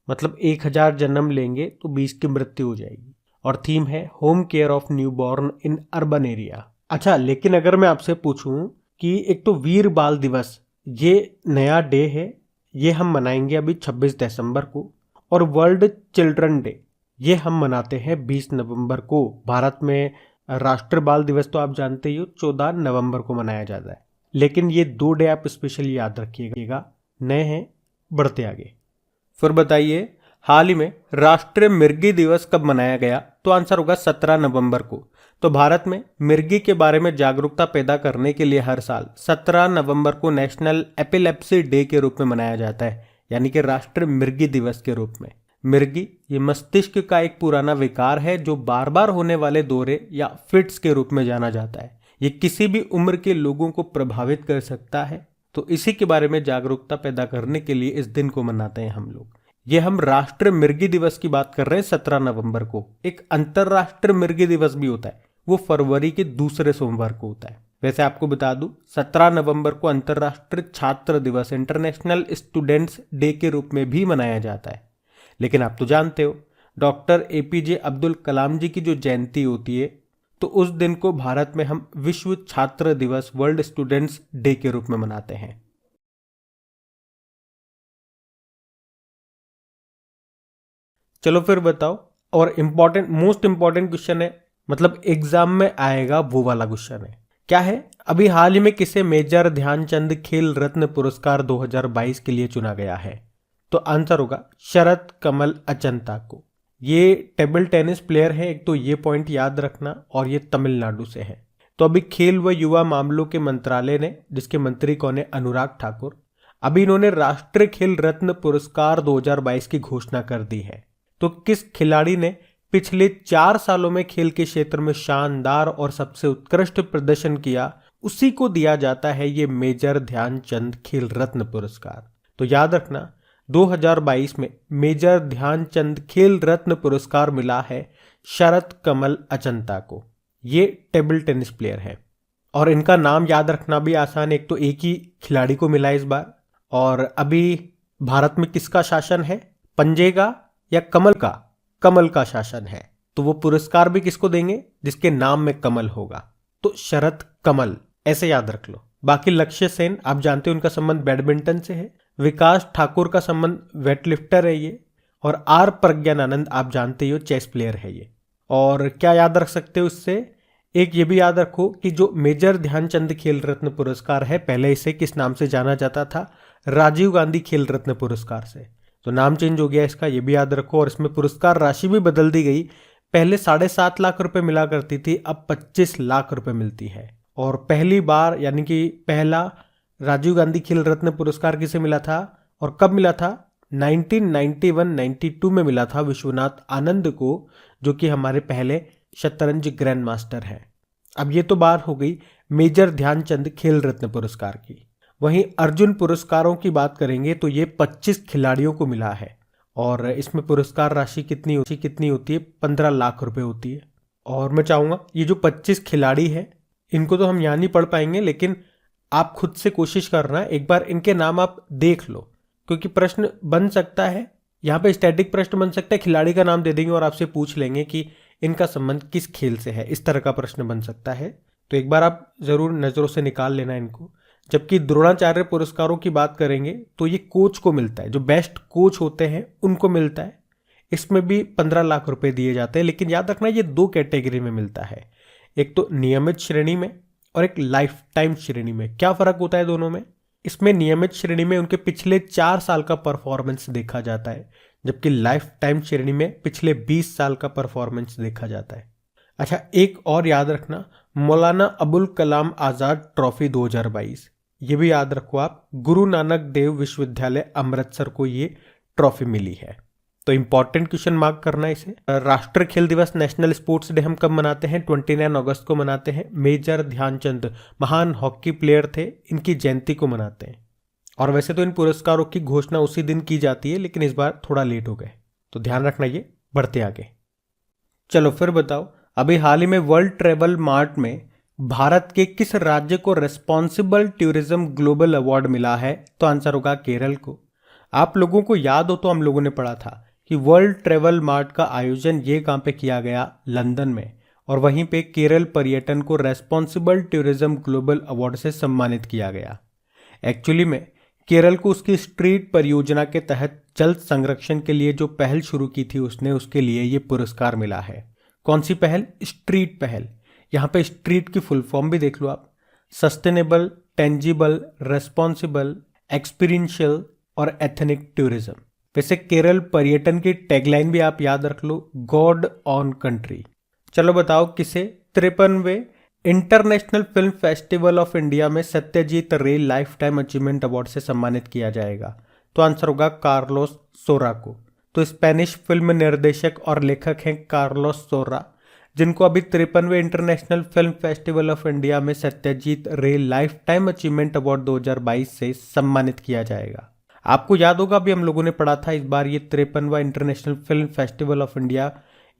मतलब 1000 जन्म लेंगे तो 20 की मृत्यु हो जाएगी। और थीम है home care of newborn in urban area. अच्छा, लेकिन अगर मैं आपसे पूछूं कि एक तो वीर बाल दिवस, ये नया डे है, ये हम मनाएंगे अभी 26 दिसंबर को। और वर्ल्ड चिल्ड्रन डे, ये हम मनाते हैं 20 नवंबर को। भारत में राष्ट्रीय बाल दिवस तो आप जानते ही हो 14 नवंबर को मनाया जाता है। लेकिन ये 2 डे आप स्पेशली याद रखिएगा, नए हैं। बढ़ते आगे। फिर बताइए हाल ही में राष्ट्रीय मिर्गी दिवस कब मनाया गया? तो आंसर होगा 17 नवंबर को। तो भारत में मिर्गी के बारे में जागरूकता पैदा करने के लिए हर साल 17 नवंबर को नेशनल एपिलेप्सी डे के रूप में मनाया जाता है, यानी कि राष्ट्रीय मिर्गी दिवस के रूप में। मिर्गी ये मस्तिष्क का एक पुराना विकार है जो बार बार होने वाले दौरे या फिट्स के रूप में जाना जाता है। ये किसी भी उम्र के लोगों को प्रभावित कर सकता है। तो इसी के बारे में जागरूकता पैदा करने के लिए इस दिन को मनाते हैं हम लोग। ये हम राष्ट्रीय मिर्गी दिवस की बात कर रहे हैं 17 नवंबर को। एक अंतरराष्ट्रीय मिर्गी दिवस भी होता है, वो फरवरी के दूसरे सोमवार को होता है। वैसे आपको बता दूं 17 नवंबर को अंतरराष्ट्रीय छात्र दिवस इंटरनेशनल स्टूडेंट्स डे के रूप में भी मनाया जाता है। लेकिन आप तो जानते हो डॉक्टर एपीजे अब्दुल कलाम जी की जो जयंती होती है, तो उस दिन को भारत में हम विश्व छात्र दिवस वर्ल्ड स्टूडेंट्स डे के रूप में मनाते हैं। चलो फिर बताओ, और मोस्ट इंपॉर्टेंट क्वेश्चन है, मतलब एग्जाम में आएगा वो वाला क्वेश्चन है। क्या है? अभी हाल ही में किसे मेजर ध्यानचंद खेल रत्न पुरस्कार 2022 के लिए चुना गया है? तो आंसर होगा शरद कमल अचंता को। ये टेबल टेनिस प्लेयर है, एक तो ये पॉइंट याद रखना, और ये तमिलनाडु से है। तो अभी खेल व युवा मामलों के मंत्रालय ने, जिसके मंत्री कौन है? अनुराग ठाकुर, अभी इन्होंने राष्ट्रीय खेल रत्न पुरस्कार 2022 की घोषणा कर दी है। तो किस खिलाड़ी ने पिछले 4 सालों में खेल के क्षेत्र में शानदार और सबसे उत्कृष्ट प्रदर्शन किया, उसी को दिया जाता है ये मेजर ध्यानचंद खेल रत्न पुरस्कार। तो याद रखना 2022 में मेजर ध्यानचंद खेल रत्न पुरस्कार मिला है शरद कमल अचंता को। ये टेबल टेनिस प्लेयर है और इनका नाम याद रखना भी आसान है, एक तो एक ही खिलाड़ी को मिला इस बार। और अभी भारत में किसका शासन है? पंजे का या कमल का? कमल का शासन है। तो वो पुरस्कार भी किसको देंगे? जिसके नाम में कमल होगा। तो शरद कमल ऐसे याद रख लो। बाकी लक्ष्य सेन आप जानते हो उनका संबंध बैडमिंटन से है। विकास ठाकुर का संबंध वेटलिफ्टर है ये। और आर प्रज्ञानंद आप जानते हो चेस प्लेयर है ये। और क्या याद रख सकते हो इससे? एक ये भी याद रखो कि जो मेजर ध्यानचंद खेल रत्न पुरस्कार है, पहले इसे किस नाम से जाना जाता था? राजीव गांधी खेल रत्न पुरस्कार से। तो नाम चेंज हो गया इसका, ये भी याद रखो। और इसमें पुरस्कार राशि भी बदल दी गई। पहले 7.5 लाख रुपए मिला करती थी, अब 25 लाख रुपए मिलती है। और पहली बार यानी कि पहला राजीव गांधी खेल रत्न पुरस्कार किसे मिला था और कब मिला था? 1991-92 में मिला था विश्वनाथ आनंद को, जो कि हमारे पहले शतरंज ग्रैंड मास्टर हैं। अब ये तो बात हो गई मेजर ध्यानचंद खेल रत्न पुरस्कार की। वहीं अर्जुन पुरस्कारों की बात करेंगे तो ये 25 खिलाड़ियों को मिला है और इसमें पुरस्कार राशि कितनी होती है? 15 लाख रुपए होती है। और मैं चाहूंगा ये जो 25 खिलाड़ी है इनको तो हम यहाँ नहीं पढ़ पाएंगे, लेकिन आप खुद से कोशिश करना, एक बार इनके नाम आप देख लो, क्योंकि प्रश्न बन सकता है यहाँ पे, स्टैटिक प्रश्न बन सकता है, खिलाड़ी का नाम दे देंगे और आपसे पूछ लेंगे कि इनका संबंध किस खेल से है, इस तरह का प्रश्न बन सकता है। तो एक बार आप जरूर नजरों से निकाल लेना इनको। जबकि द्रोणाचार्य पुरस्कारों की बात करेंगे तो ये कोच को मिलता है, जो बेस्ट कोच होते हैं उनको मिलता है। इसमें भी 15 लाख रुपए दिए जाते हैं, लेकिन याद रखना ये 2 कैटेगरी में मिलता है, एक तो नियमित श्रेणी में और एक लाइफ टाइम श्रेणी में। क्या फर्क होता है दोनों में? इसमें नियमित श्रेणी में उनके पिछले 4 साल का परफॉर्मेंस देखा जाता है, जबकि लाइफ टाइम श्रेणी में पिछले 20 साल का परफॉर्मेंस देखा जाता है। अच्छा, एक और याद रखना, मौलाना अबुल कलाम आजाद ट्रॉफी 2022, ये भी याद रखो आप, गुरु नानक देव विश्वविद्यालय अमृतसर को ये ट्रॉफी मिली है। तो इंपॉर्टेंट क्वेश्चन मार्क करना इसे। राष्ट्रीय खेल दिवस नेशनल स्पोर्ट्स डे हम कब मनाते हैं? 29 अगस्त को मनाते हैं। मेजर ध्यानचंद महान हॉकी प्लेयर थे, इनकी जयंती को मनाते हैं। और वैसे तो इन पुरस्कारों की घोषणा उसी दिन की जाती है, लेकिन इस बार थोड़ा लेट हो गए, तो ध्यान रखना ये। बढ़ते आगे, चलो फिर बताओ, अभी हाल ही में वर्ल्ड ट्रेवल मार्ट में भारत के किस राज्य को रेस्पॉन्सिबल टूरिज्म ग्लोबल अवार्ड मिला है? तो आंसर होगा केरल को। आप लोगों को याद हो तो हम लोगों ने पढ़ा था कि वर्ल्ड ट्रेवल मार्ट का आयोजन ये कहाँ पे किया गया? लंदन में। और वहीं पे केरल पर्यटन को रेस्पॉन्सिबल टूरिज्म ग्लोबल अवार्ड से सम्मानित किया गया। एक्चुअली में केरल को उसकी स्ट्रीट परियोजना के तहत जल संरक्षण के लिए जो पहल शुरू की थी उसने, उसके लिए ये पुरस्कार मिला है। कौन सी पहल? स्ट्रीट पहल। यहाँ पे स्ट्रीट की फुल फॉर्म भी देख लो आप, सस्टेनेबल, टेंजिबल, रेस्पॉन्सिबल, एक्सपीरियंशियल और एथनिक टूरिज्म। वैसे केरल पर्यटन की टैगलाइन भी आप याद रख लो, गॉड ऑन कंट्री। चलो बताओ किसे 53वें international film festival of India में सत्यजीत रे लाइफ टाइम अचीवमेंट अवार्ड से सम्मानित किया जाएगा? तो आंसर होगा कार्लोस सोरा को। तो स्पेनिश फिल्म निर्देशक और लेखक हैं कार्लोस सोरा, जिनको अभी 53वें international film festival of India में सत्यजीत रे लाइफ टाइम अचीवमेंट अवार्ड 2022 से सम्मानित किया जाएगा। आपको याद होगा अभी हम लोगों ने पढ़ा था इस बार ये 53वां international film festival of India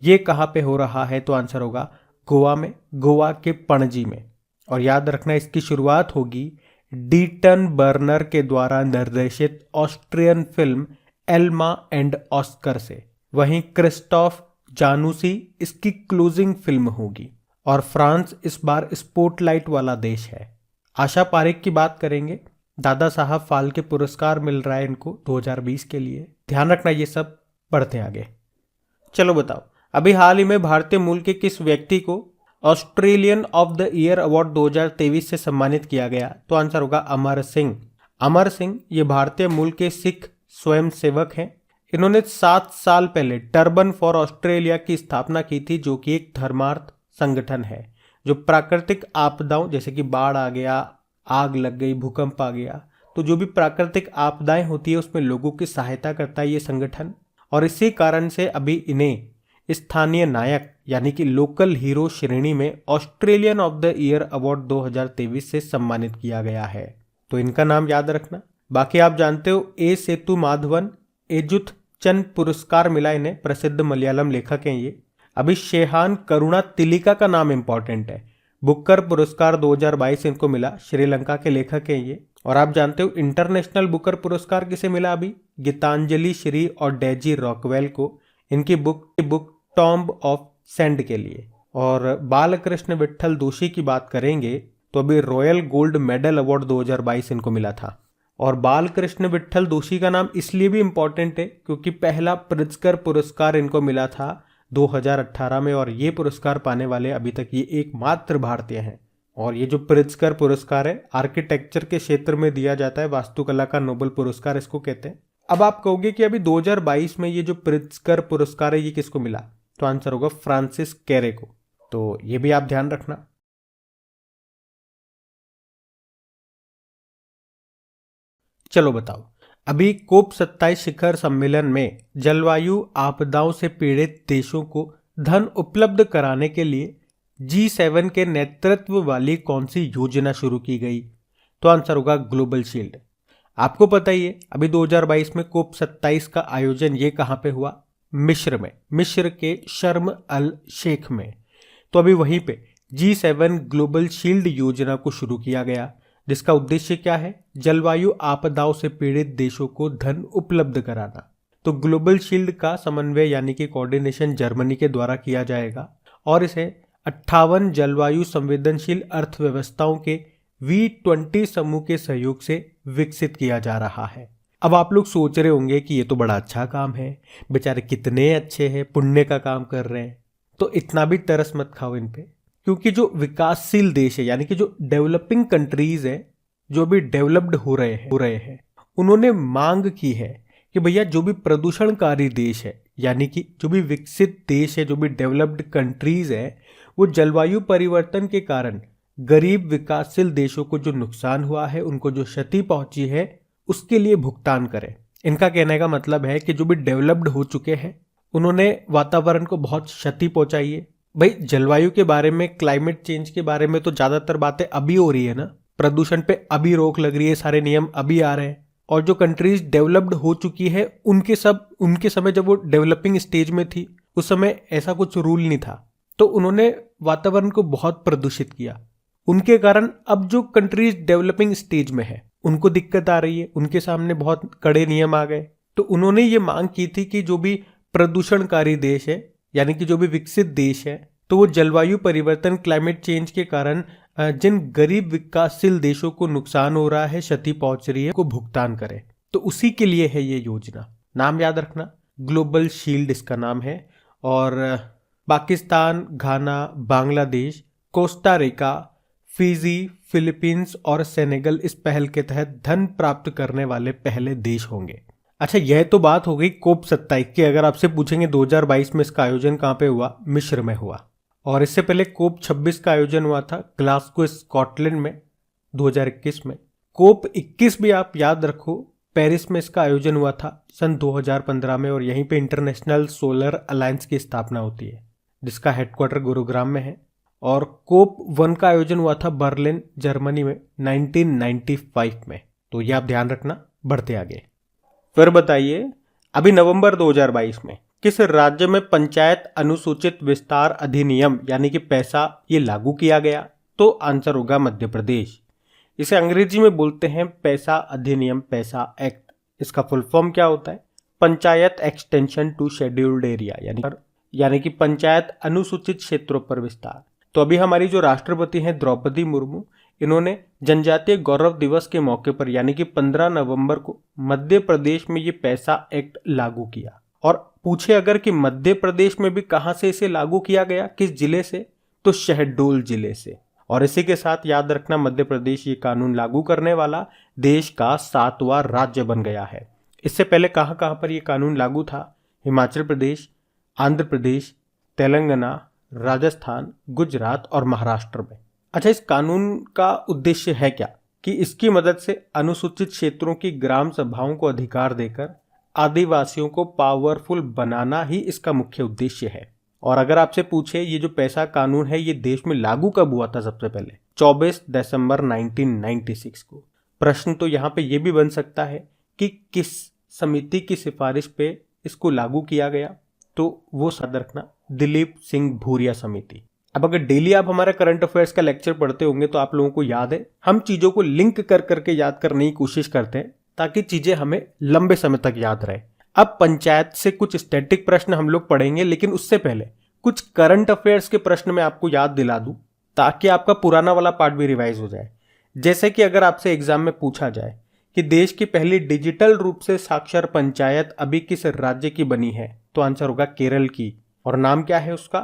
ये कहाँ पे हो रहा है? तो आंसर होगा गोवा में, गोवा के पणजी में। और याद रखना इसकी शुरुआत होगी डीटन बर्नर के द्वारा निर्देशित Austrian film Elma and Oscar से। वहीं क्रिस्टोफ जानूसी इसकी क्लोजिंग फिल्म होगी। और फ्रांस इस बार स्पॉटलाइट वाला देश है। आशा पारेख की बात करेंगे, दादा साहब फाल्के पुरस्कार मिल रहा है इनको 2020 के लिए। ध्यान रखना ये सब। बढ़ते आगे, चलो बताओ, अभी हाल ही में भारतीय मूल के किस व्यक्ति को Australian of the year award 2023 से सम्मानित किया गया? तो आंसर होगा अमर सिंह। अमर सिंह ये भारतीय मूल के सिख स्वयं सेवक हैं। इन्होंने 7 साल पहले टर्बन फॉर ऑस्ट्रेलिया की स्थापना की थी, जो कि एक धर्मार्थ संगठन है जो प्राकृतिक आपदाओं जैसे कि बाढ़ आ गया, आग लग गई, भूकंप आ गया, तो जो भी प्राकृतिक आपदाएं होती है उसमें लोगों की सहायता करता है ये संगठन। और इसी कारण से अभी इन्हें स्थानीय नायक यानी कि लोकल हीरो श्रेणी में Australian of the year award 2023 से सम्मानित किया गया है। तो इनका नाम याद रखना। बाकी आप जानते हो ए सेतु माधवन एजुथ चंद पुरस्कार मिला इन्हें, प्रसिद्ध मलयालम लेखक हैं ये। अभी शेहान करुणा तिलिका का नाम इंपॉर्टेंट है, बुकर पुरस्कार 2022 इनको मिला, श्रीलंका के लेखक हैं ये। और आप जानते हो इंटरनेशनल बुकर पुरस्कार किसे मिला? अभी गीतांजलि श्री और डेजी रॉकवेल को, इनकी बुक टॉम्ब ऑफ सैंड के लिए। और बालकृष्ण विट्ठल दोषी की बात करेंगे तो अभी रॉयल गोल्ड मेडल अवार्ड 2022 इनको मिला था। और बालकृष्ण विट्ठल दोषी का नाम इसलिए भी इंपॉर्टेंट है क्योंकि पहला प्रित्जकर पुरस्कार इनको मिला था 2018 में, और ये पुरस्कार पाने वाले अभी तक ये एकमात्र भारतीय हैं। और ये जो प्रित्जकर पुरस्कार है आर्किटेक्चर के क्षेत्र में दिया जाता है, वास्तुकला का नोबेल पुरस्कार इसको कहते हैं। अब आप कहोगे कि अभी 2022 में ये जो प्रित्जकर पुरस्कार है ये किसको मिला? तो आंसर होगा फ्रांसिस कैरे को। तो ये भी आप ध्यान रखना। चलो बताओ। अभी कोप 27 शिखर सम्मेलन में जलवायु आपदाओं से पीड़ित देशों को धन उपलब्ध कराने के लिए G7 के नेतृत्व वाली कौन सी योजना शुरू की गई? तो आंसर होगा ग्लोबल शील्ड। आपको पता ही है अभी 2022 में कोप 27 का आयोजन ये कहाँ पे हुआ? मिस्र में, मिस्र के शर्म अल शेख में। तो अभी वहीं पे G7 ग्लोबल शील्ड योजना को शुरू किया गया, जिसका उद्देश्य क्या है? जलवायु आपदाओं से पीड़ित देशों को धन उपलब्ध कराना। तो ग्लोबल शील्ड का समन्वय यानी कि कोऑर्डिनेशन जर्मनी के द्वारा किया जाएगा और इसे 58 जलवायु संवेदनशील अर्थव्यवस्थाओं के V20 समूह के सहयोग से विकसित किया जा रहा है। अब आप लोग सोच रहे होंगे कि ये तो बड़ा अच्छा काम है, बेचारे कितने अच्छे हैं, पुण्य का काम कर रहे हैं। तो इतना भी तरस मत खाओ इन पे, क्योंकि जो विकासशील देश है यानी कि जो डेवलपिंग कंट्रीज है, जो भी डेवलप्ड हो रहे हैं, उन्होंने मांग की है कि भैया जो भी प्रदूषणकारी देश है यानी कि जो भी विकसित देश है, जो भी डेवलप्ड कंट्रीज है, वो जलवायु परिवर्तन के कारण गरीब विकासशील देशों को जो नुकसान हुआ है, उनको जो क्षति पहुंची है, उसके लिए भुगतान करें। इनका कहने का मतलब है कि जो भी डेवलप्ड हो चुके हैं उन्होंने वातावरण को बहुत क्षति पहुंचाई है। भाई जलवायु के बारे में, क्लाइमेट चेंज के बारे में तो ज्यादातर बातें अभी हो रही है ना, प्रदूषण पे अभी रोक लग रही है, सारे नियम अभी आ रहे हैं। और जो कंट्रीज डेवलप्ड हो चुकी है उनके समय जब वो डेवलपिंग स्टेज में थी उस समय ऐसा कुछ रूल नहीं था, तो उन्होंने वातावरण को बहुत प्रदूषित किया। उनके कारण अब जो कंट्रीज डेवलपिंग स्टेज में है उनको दिक्कत आ रही है, उनके सामने बहुत कड़े नियम आ गए। तो उन्होंने ये मांग की थी कि जो भी प्रदूषणकारी देश है यानी कि जो भी विकसित देश है, तो वो जलवायु परिवर्तन, क्लाइमेट चेंज के कारण जिन गरीब विकासशील देशों को नुकसान हो रहा है, क्षति पहुंच रही है, को भुगतान करे। तो उसी के लिए है ये योजना। नाम याद रखना, ग्लोबल शील्ड इसका नाम है। और Pakistan, Ghana, Bangladesh, Costa Rica, Fiji, Philippines और सेनेगल इस पहल के तहत धन प्राप्त करने वाले पहले देश होंगे। अच्छा, यह तो बात हो गई कोप 27 की। अगर आपसे पूछेंगे 2022 में इसका आयोजन कहाँ पे हुआ? मिस्र में हुआ। और इससे पहले कोप 26 का आयोजन हुआ था ग्लासगो, स्कॉटलैंड में 2021 में। कोप 21 भी आप याद रखो, पेरिस में इसका आयोजन हुआ था सन 2015 में, और यहीं पे इंटरनेशनल सोलर अलायंस की स्थापना होती है जिसका हेडक्वार्टर गुरुग्राम में है। और कोप 1 का आयोजन हुआ था बर्लिन, जर्मनी में 1995 में। तो ये आप ध्यान रखना। बढ़ते आगे, फिर बताइए अभी नवंबर 2022 में किस राज्य में पंचायत अनुसूचित विस्तार अधिनियम यानी कि पैसा ये लागू किया गया? तो आंसर होगा मध्य प्रदेश। इसे अंग्रेजी में बोलते हैं पैसा अधिनियम, पैसा एक्ट। इसका फुल फॉर्म क्या होता है? Panchayat extension to scheduled area, यानी कि पंचायत अनुसूचित क्षेत्रों पर विस्तार। तो अभी हमारी जो राष्ट्रपति हैं द्रौपदी मुर्मू, इन्होंने जनजातीय गौरव दिवस के मौके पर यानी कि 15 नवंबर को मध्य प्रदेश में ये पैसा एक्ट लागू किया। और पूछे अगर कि मध्य प्रदेश में भी कहां से इसे लागू किया गया, किस जिले से? तो शहडोल जिले से। और इसी के साथ याद रखना, मध्य प्रदेश ये कानून लागू करने वाला देश का 7वां राज्य बन गया है। इससे पहले कहां कहां पर यह कानून लागू था? हिमाचल प्रदेश, आंध्र प्रदेश, तेलंगाना, राजस्थान, गुजरात और महाराष्ट्र में। अच्छा, इस कानून का उद्देश्य है क्या? कि इसकी मदद से अनुसूचित क्षेत्रों की ग्राम सभाओं को अधिकार देकर आदिवासियों को पावरफुल बनाना ही इसका मुख्य उद्देश्य है। और अगर आपसे पूछे ये जो पैसा कानून है ये देश में लागू कब हुआ था? सबसे पहले 24 दिसंबर 1996 को। प्रश्न तो यहाँ पे ये भी बन सकता है कि किस समिति की सिफारिश पे इसको लागू किया गया? तो वो याद रखना, दिलीप सिंह भूरिया समिति। अब अगर डेली आप हमारा करंट अफेयर्स का लेक्चर पढ़ते होंगे तो आप लोगों को याद है, हम चीजों को लिंक कर करके याद करने की कोशिश करते हैं ताकि चीजें हमें लंबे समय तक याद रहे। अब पंचायत से कुछ स्टैटिक प्रश्न हम लोग पढ़ेंगे, लेकिन उससे पहले कुछ करंट अफेयर्स के प्रश्न मैं आपको याद दिला दूं ताकि आपका पुराना वाला पार्ट भी रिवाइज हो जाए। जैसे कि अगर आपसे एग्जाम में पूछा जाए कि देश की पहली डिजिटल रूप से साक्षर पंचायत अभी किस राज्य की बनी है, तो आंसर होगा केरल की। और नाम क्या है उसका?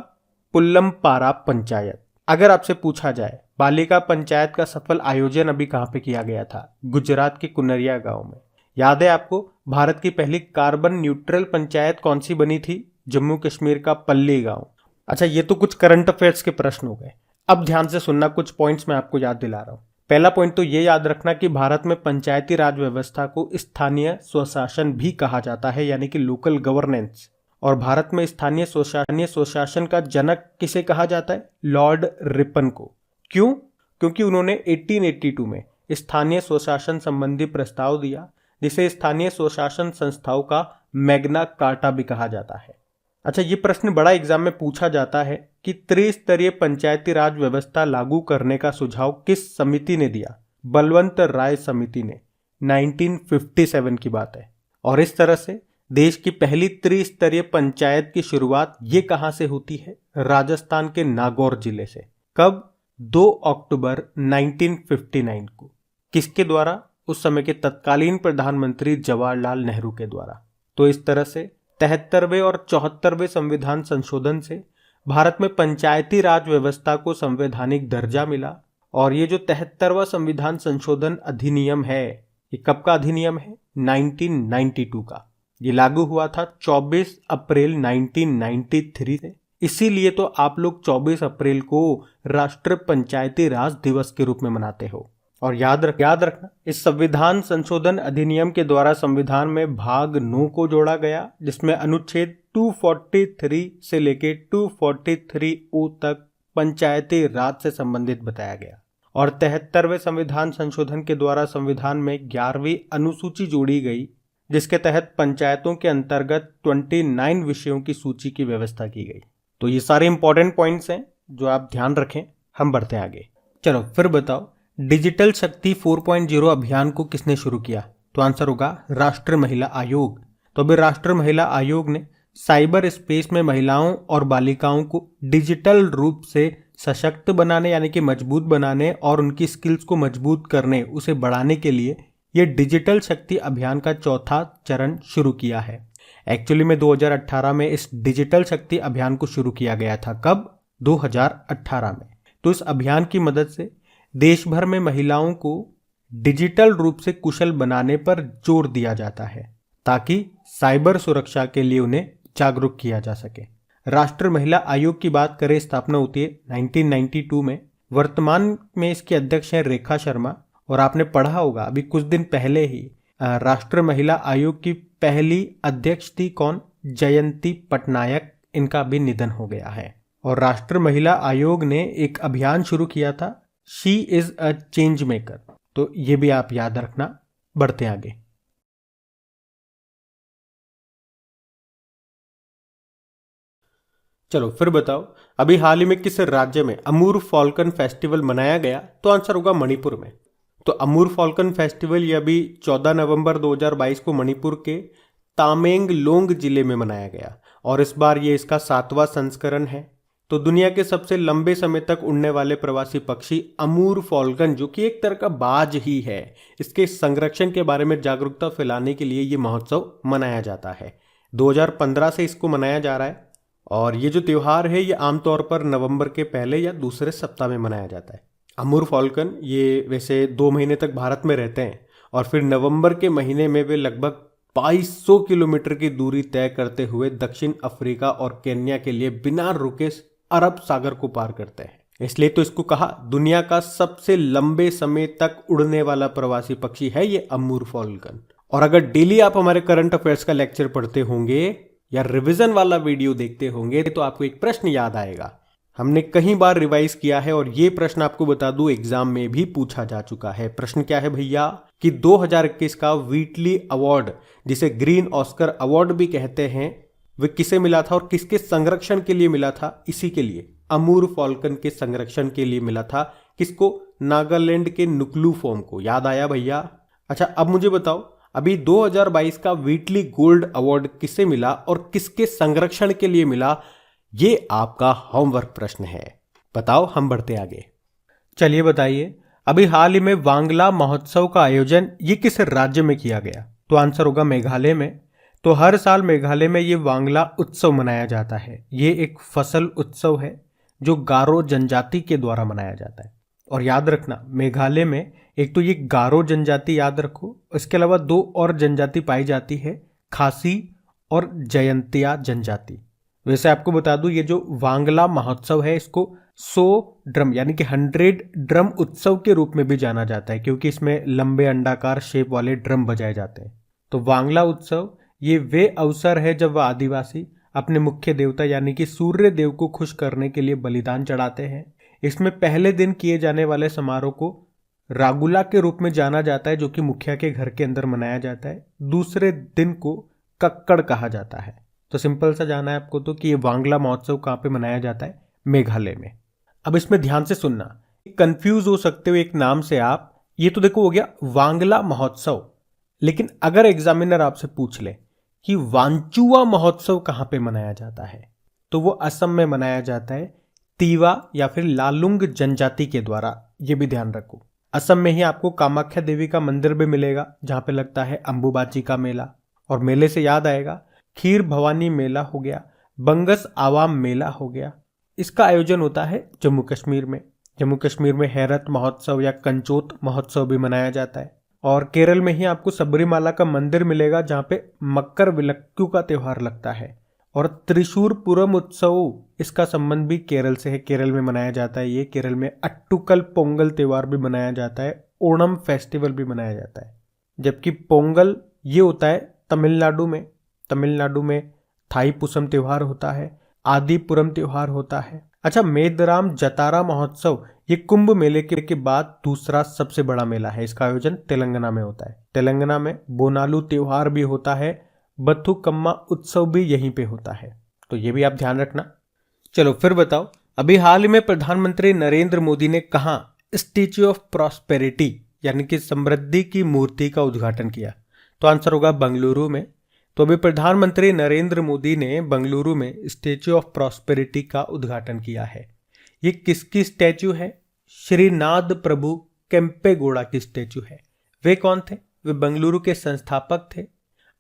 पुल्लमपारा पंचायत। अगर आपसे पूछा जाए बालिका पंचायत का सफल आयोजन अभी कहां पे किया गया था? गुजरात के कुनरिया गांव में। याद है आपको भारत की पहली कार्बन न्यूट्रल पंचायत कौन सी बनी थी? जम्मू कश्मीर का पल्ली गांव। अच्छा, ये तो कुछ करंट अफेयर्स के प्रश्न हो गए। अब ध्यान से सुनना, कुछ पॉइंट्स मैं आपको याद दिला रहा हूं। पहला पॉइंट तो ये याद रखना कि भारत में पंचायती राज व्यवस्था को स्थानीय स्वशासन भी कहा जाता है, यानी कि लोकल गवर्नेंस। और भारत में स्थानीय स्वशासन का जनक किसे कहा जाता है? लॉर्ड रिपन को। क्यों? क्योंकि उन्होंने 1882 में स्थानीय स्वशासन संबंधी प्रस्ताव दिया, जिसे स्थानीय स्वशासन संस्थाओं का मैग्ना कार्टा भी कहा जाता है। अच्छा, ये प्रश्न बड़ा एग्जाम में पूछा जाता है कि त्रिस्तरीय पंचायती राज व्यवस्था लागू करने का सुझाव किस समिति ने दिया? बलवंत राय समिति ने। 1957 की बात है। और इस तरह से देश की पहली त्रिस्तरीय पंचायत की शुरुआत ये कहां से होती है? राजस्थान के नागौर जिले से। कब? 2 अक्टूबर 1959 को। किसके द्वारा? उस समय के तत्कालीन प्रधानमंत्री जवाहरलाल नेहरू के द्वारा। तो इस तरह से 73वें और 74वें संविधान संशोधन से भारत में पंचायती राज व्यवस्था को संवैधानिक दर्जा मिला। और ये जो 73वां संविधान संशोधन अधिनियम है, ये कब का अधिनियम है? 1992 का। ये लागू हुआ था 24 अप्रैल 1993 से। इसीलिए तो आप लोग 24 अप्रैल को राष्ट्रीय पंचायती राज दिवस के रूप में मनाते हो। और याद रखना, इस संविधान संशोधन अधिनियम के द्वारा संविधान में भाग 9 को जोड़ा गया, जिसमें अनुच्छेद 243 से लेके 243O तक पंचायती राज से संबंधित बताया गया। और 73वें संविधान संशोधन के द्वारा संविधान में 11वीं अनुसूची जोड़ी गई, जिसके तहत पंचायतों के अंतर्गत 29 विषयों की सूची की व्यवस्था की गई। तो ये सारे इंपॉर्टेंट पॉइंट्स हैं जो आप ध्यान रखें। हम बढ़ते हैं आगे। चलो फिर बताओ, डिजिटल शक्ति 4.0 अभियान को किसने शुरू किया? तो आंसर होगा राष्ट्रीय महिला आयोग। तो अभी राष्ट्रीय महिला आयोग ने साइबर स्पेस में महिलाओं और बालिकाओं को डिजिटल रूप से सशक्त बनाने, यानी कि मजबूत बनाने और उनकी स्किल्स को मजबूत करने, उसे बढ़ाने के लिए ये डिजिटल शक्ति अभियान का चौथा चरण शुरू किया है। एक्चुअली में 2018 में इस डिजिटल शक्ति अभियान को शुरू किया गया था। कब? 2018 में। तो इस अभियान की मदद से देश भर में महिलाओं को डिजिटल रूप से कुशल बनाने पर जोर दिया जाता है, ताकि साइबर सुरक्षा के लिए उन्हें जागरूक किया जा सके। राष्ट्रीय महिला आयोग की बात करें, स्थापना होती है 1992 में। वर्तमान में इसके अध्यक्ष हैं रेखा शर्मा। और आपने पढ़ा होगा अभी कुछ दिन पहले ही राष्ट्रीय महिला आयोग की पहली अध्यक्ष थी कौन? जयंती पटनायक। इनका भी निधन हो गया है। और राष्ट्रीय महिला आयोग ने एक अभियान शुरू किया था, she is a change maker. तो ये भी आप याद रखना। बढ़ते आगे। चलो फिर बताओ, अभी हाल ही में किस राज्य में अमूर फॉल्कन फेस्टिवल मनाया गया? तो आंसर होगा मणिपुर में। तो अमूर फॉल्कन फेस्टिवल ये अभी 14 नवंबर 2022 को मणिपुर के तामेंगलोंग जिले में मनाया गया। और इस बार ये इसका 7वां संस्करण है। तो दुनिया के सबसे लंबे समय तक उड़ने वाले प्रवासी पक्षी अमूर फॉल्कन, जो कि एक तरह का बाज ही है, इसके संरक्षण के बारे में जागरूकता फैलाने के लिए ये महोत्सव मनाया जाता है। 2015 से इसको मनाया जा रहा है। और ये जो त्यौहार है ये आमतौर पर नवंबर के पहले या दूसरे सप्ताह में मनाया जाता है। अमूर फॉल्कन ये वैसे 2 महीने तक भारत में रहते हैं और फिर नवंबर के महीने में वे लगभग 2200 किलोमीटर की दूरी तय करते हुए दक्षिण अफ्रीका और केन्या के लिए बिना रुके अरब सागर को पार करते हैं। इसलिए तो इसको कहा दुनिया का सबसे लंबे समय तक उड़ने वाला प्रवासी पक्षी है ये अमूर फॉल्कन। और अगर डेली आप हमारे करंट अफेयर्स का लेक्चर पढ़ते होंगे या रिवीजन वाला वीडियो देखते होंगे तो आपको एक प्रश्न याद आएगा। हमने कई बार रिवाइज किया है और ये प्रश्न आपको बता दूं एग्जाम में भी पूछा जा चुका है। प्रश्न क्या है भैया कि 2021 का व्हीटली अवार्ड, जिसे ग्रीन ऑस्कर अवार्ड भी कहते हैं, वे किसे मिला था और किसके संरक्षण के लिए मिला था? इसी के लिए, अमूर फॉल्कन के संरक्षण के लिए मिला था। किसको? नागालैंड के नुक्लू फॉर्म को। याद आया भैया? अच्छा, अब मुझे बताओ अभी 2022 का व्हीटली गोल्ड अवार्ड किसे मिला और किसके संरक्षण के लिए मिला? ये आपका होमवर्क प्रश्न है। बताओ, हम बढ़ते आगे। चलिए बताइए, अभी हाल ही में वांगला महोत्सव का आयोजन ये किस राज्य में किया गया? तो आंसर होगा मेघालय में। तो हर साल मेघालय में ये वांगला उत्सव मनाया जाता है। ये एक फसल उत्सव है जो गारो जनजाति के द्वारा मनाया जाता है। और याद रखना, मेघालय में एक तो ये गारो जनजाति याद रखो, इसके अलावा 2 और जनजाति पाई जाती है, खासी और जयंतिया जनजाति। वैसे आपको बता दूं ये जो वांगला महोत्सव है इसको 100 ड्रम यानी कि 100 ड्रम उत्सव के रूप में भी जाना जाता है, क्योंकि इसमें लंबे अंडाकार शेप वाले ड्रम बजाए जाते हैं। तो वांगला उत्सव ये वे अवसर है जब वह आदिवासी अपने मुख्य देवता यानी कि सूर्य देव को खुश करने के लिए बलिदान चढ़ाते हैं। इसमें पहले दिन किए जाने वाले समारोह को रागुला के रूप में जाना जाता है, जो कि मुखिया के घर के अंदर मनाया जाता है। दूसरे दिन को कक्कड़ कहा जाता है। तो सिंपल सा जाना है आपको तो कि ये वांगला महोत्सव कहाँ पे मनाया जाता है, मेघालय में। अब इसमें ध्यान से सुनना, कंफ्यूज हो सकते हो एक नाम से आप। ये तो देखो हो गया वांगला महोत्सव, लेकिन अगर एग्जामिनर आपसे पूछ ले कि वांचुआ महोत्सव कहाँ पे मनाया जाता है, तो वो असम में मनाया जाता है, तीवा या फिर लालुंग जनजाति के द्वारा। ये भी ध्यान रखो। असम में ही आपको कामाख्या देवी का मंदिर भी मिलेगा, जहाँ पे लगता है अंबुबाची का मेला। और मेले से याद आएगा, खीर भवानी मेला हो गया, बंगस आवाम मेला हो गया। इसका आयोजन होता है जम्मू कश्मीर में। जम्मू कश्मीर में हैरत महोत्सव या कंचोत महोत्सव भी मनाया जाता है। और केरल में ही आपको सबरीमाला का मंदिर मिलेगा, जहाँ पे मकर विलक्कू का त्यौहार लगता है। और त्रिशूर पुरम उत्सव, इसका संबंध भी केरल से है, केरल में मनाया जाता है। ये केरल में अट्टुकल पोंगल त्यौहार भी मनाया जाता है, ओणम फेस्टिवल भी मनाया जाता है। जबकि पोंगल ये होता है तमिलनाडु में। तमिलनाडु में थाई पुसम त्यौहार होता है, आदिपुरम त्यौहार होता है। अच्छा, मेदराम जतारा महोत्सव ये कुंभ मेले के बाद दूसरा सबसे बड़ा मेला है। इसका आयोजन तेलंगाना में होता है। तेलंगाना में बोनालू त्यौहार भी होता है, बथुकम्मा उत्सव भी यहीं पे होता है। तो ये भी आप ध्यान रखना। चलो फिर बताओ, अभी हाल ही में प्रधानमंत्री नरेंद्र मोदी ने कहाँ स्टैच्यू ऑफ प्रॉस्पेरिटी यानी कि समृद्धि की मूर्ति का उद्घाटन किया? तो आंसर होगा बेंगलुरु में। तो अभी प्रधानमंत्री नरेंद्र मोदी ने बेंगलुरु में स्टैच्यू ऑफ प्रॉस्पेरिटी का उद्घाटन किया है। ये किसकी स्टैच्यू है? श्रीनाथ प्रभु केम्पेगौड़ा की स्टैच्यू है। वे कौन थे? वे बेंगलुरु के संस्थापक थे।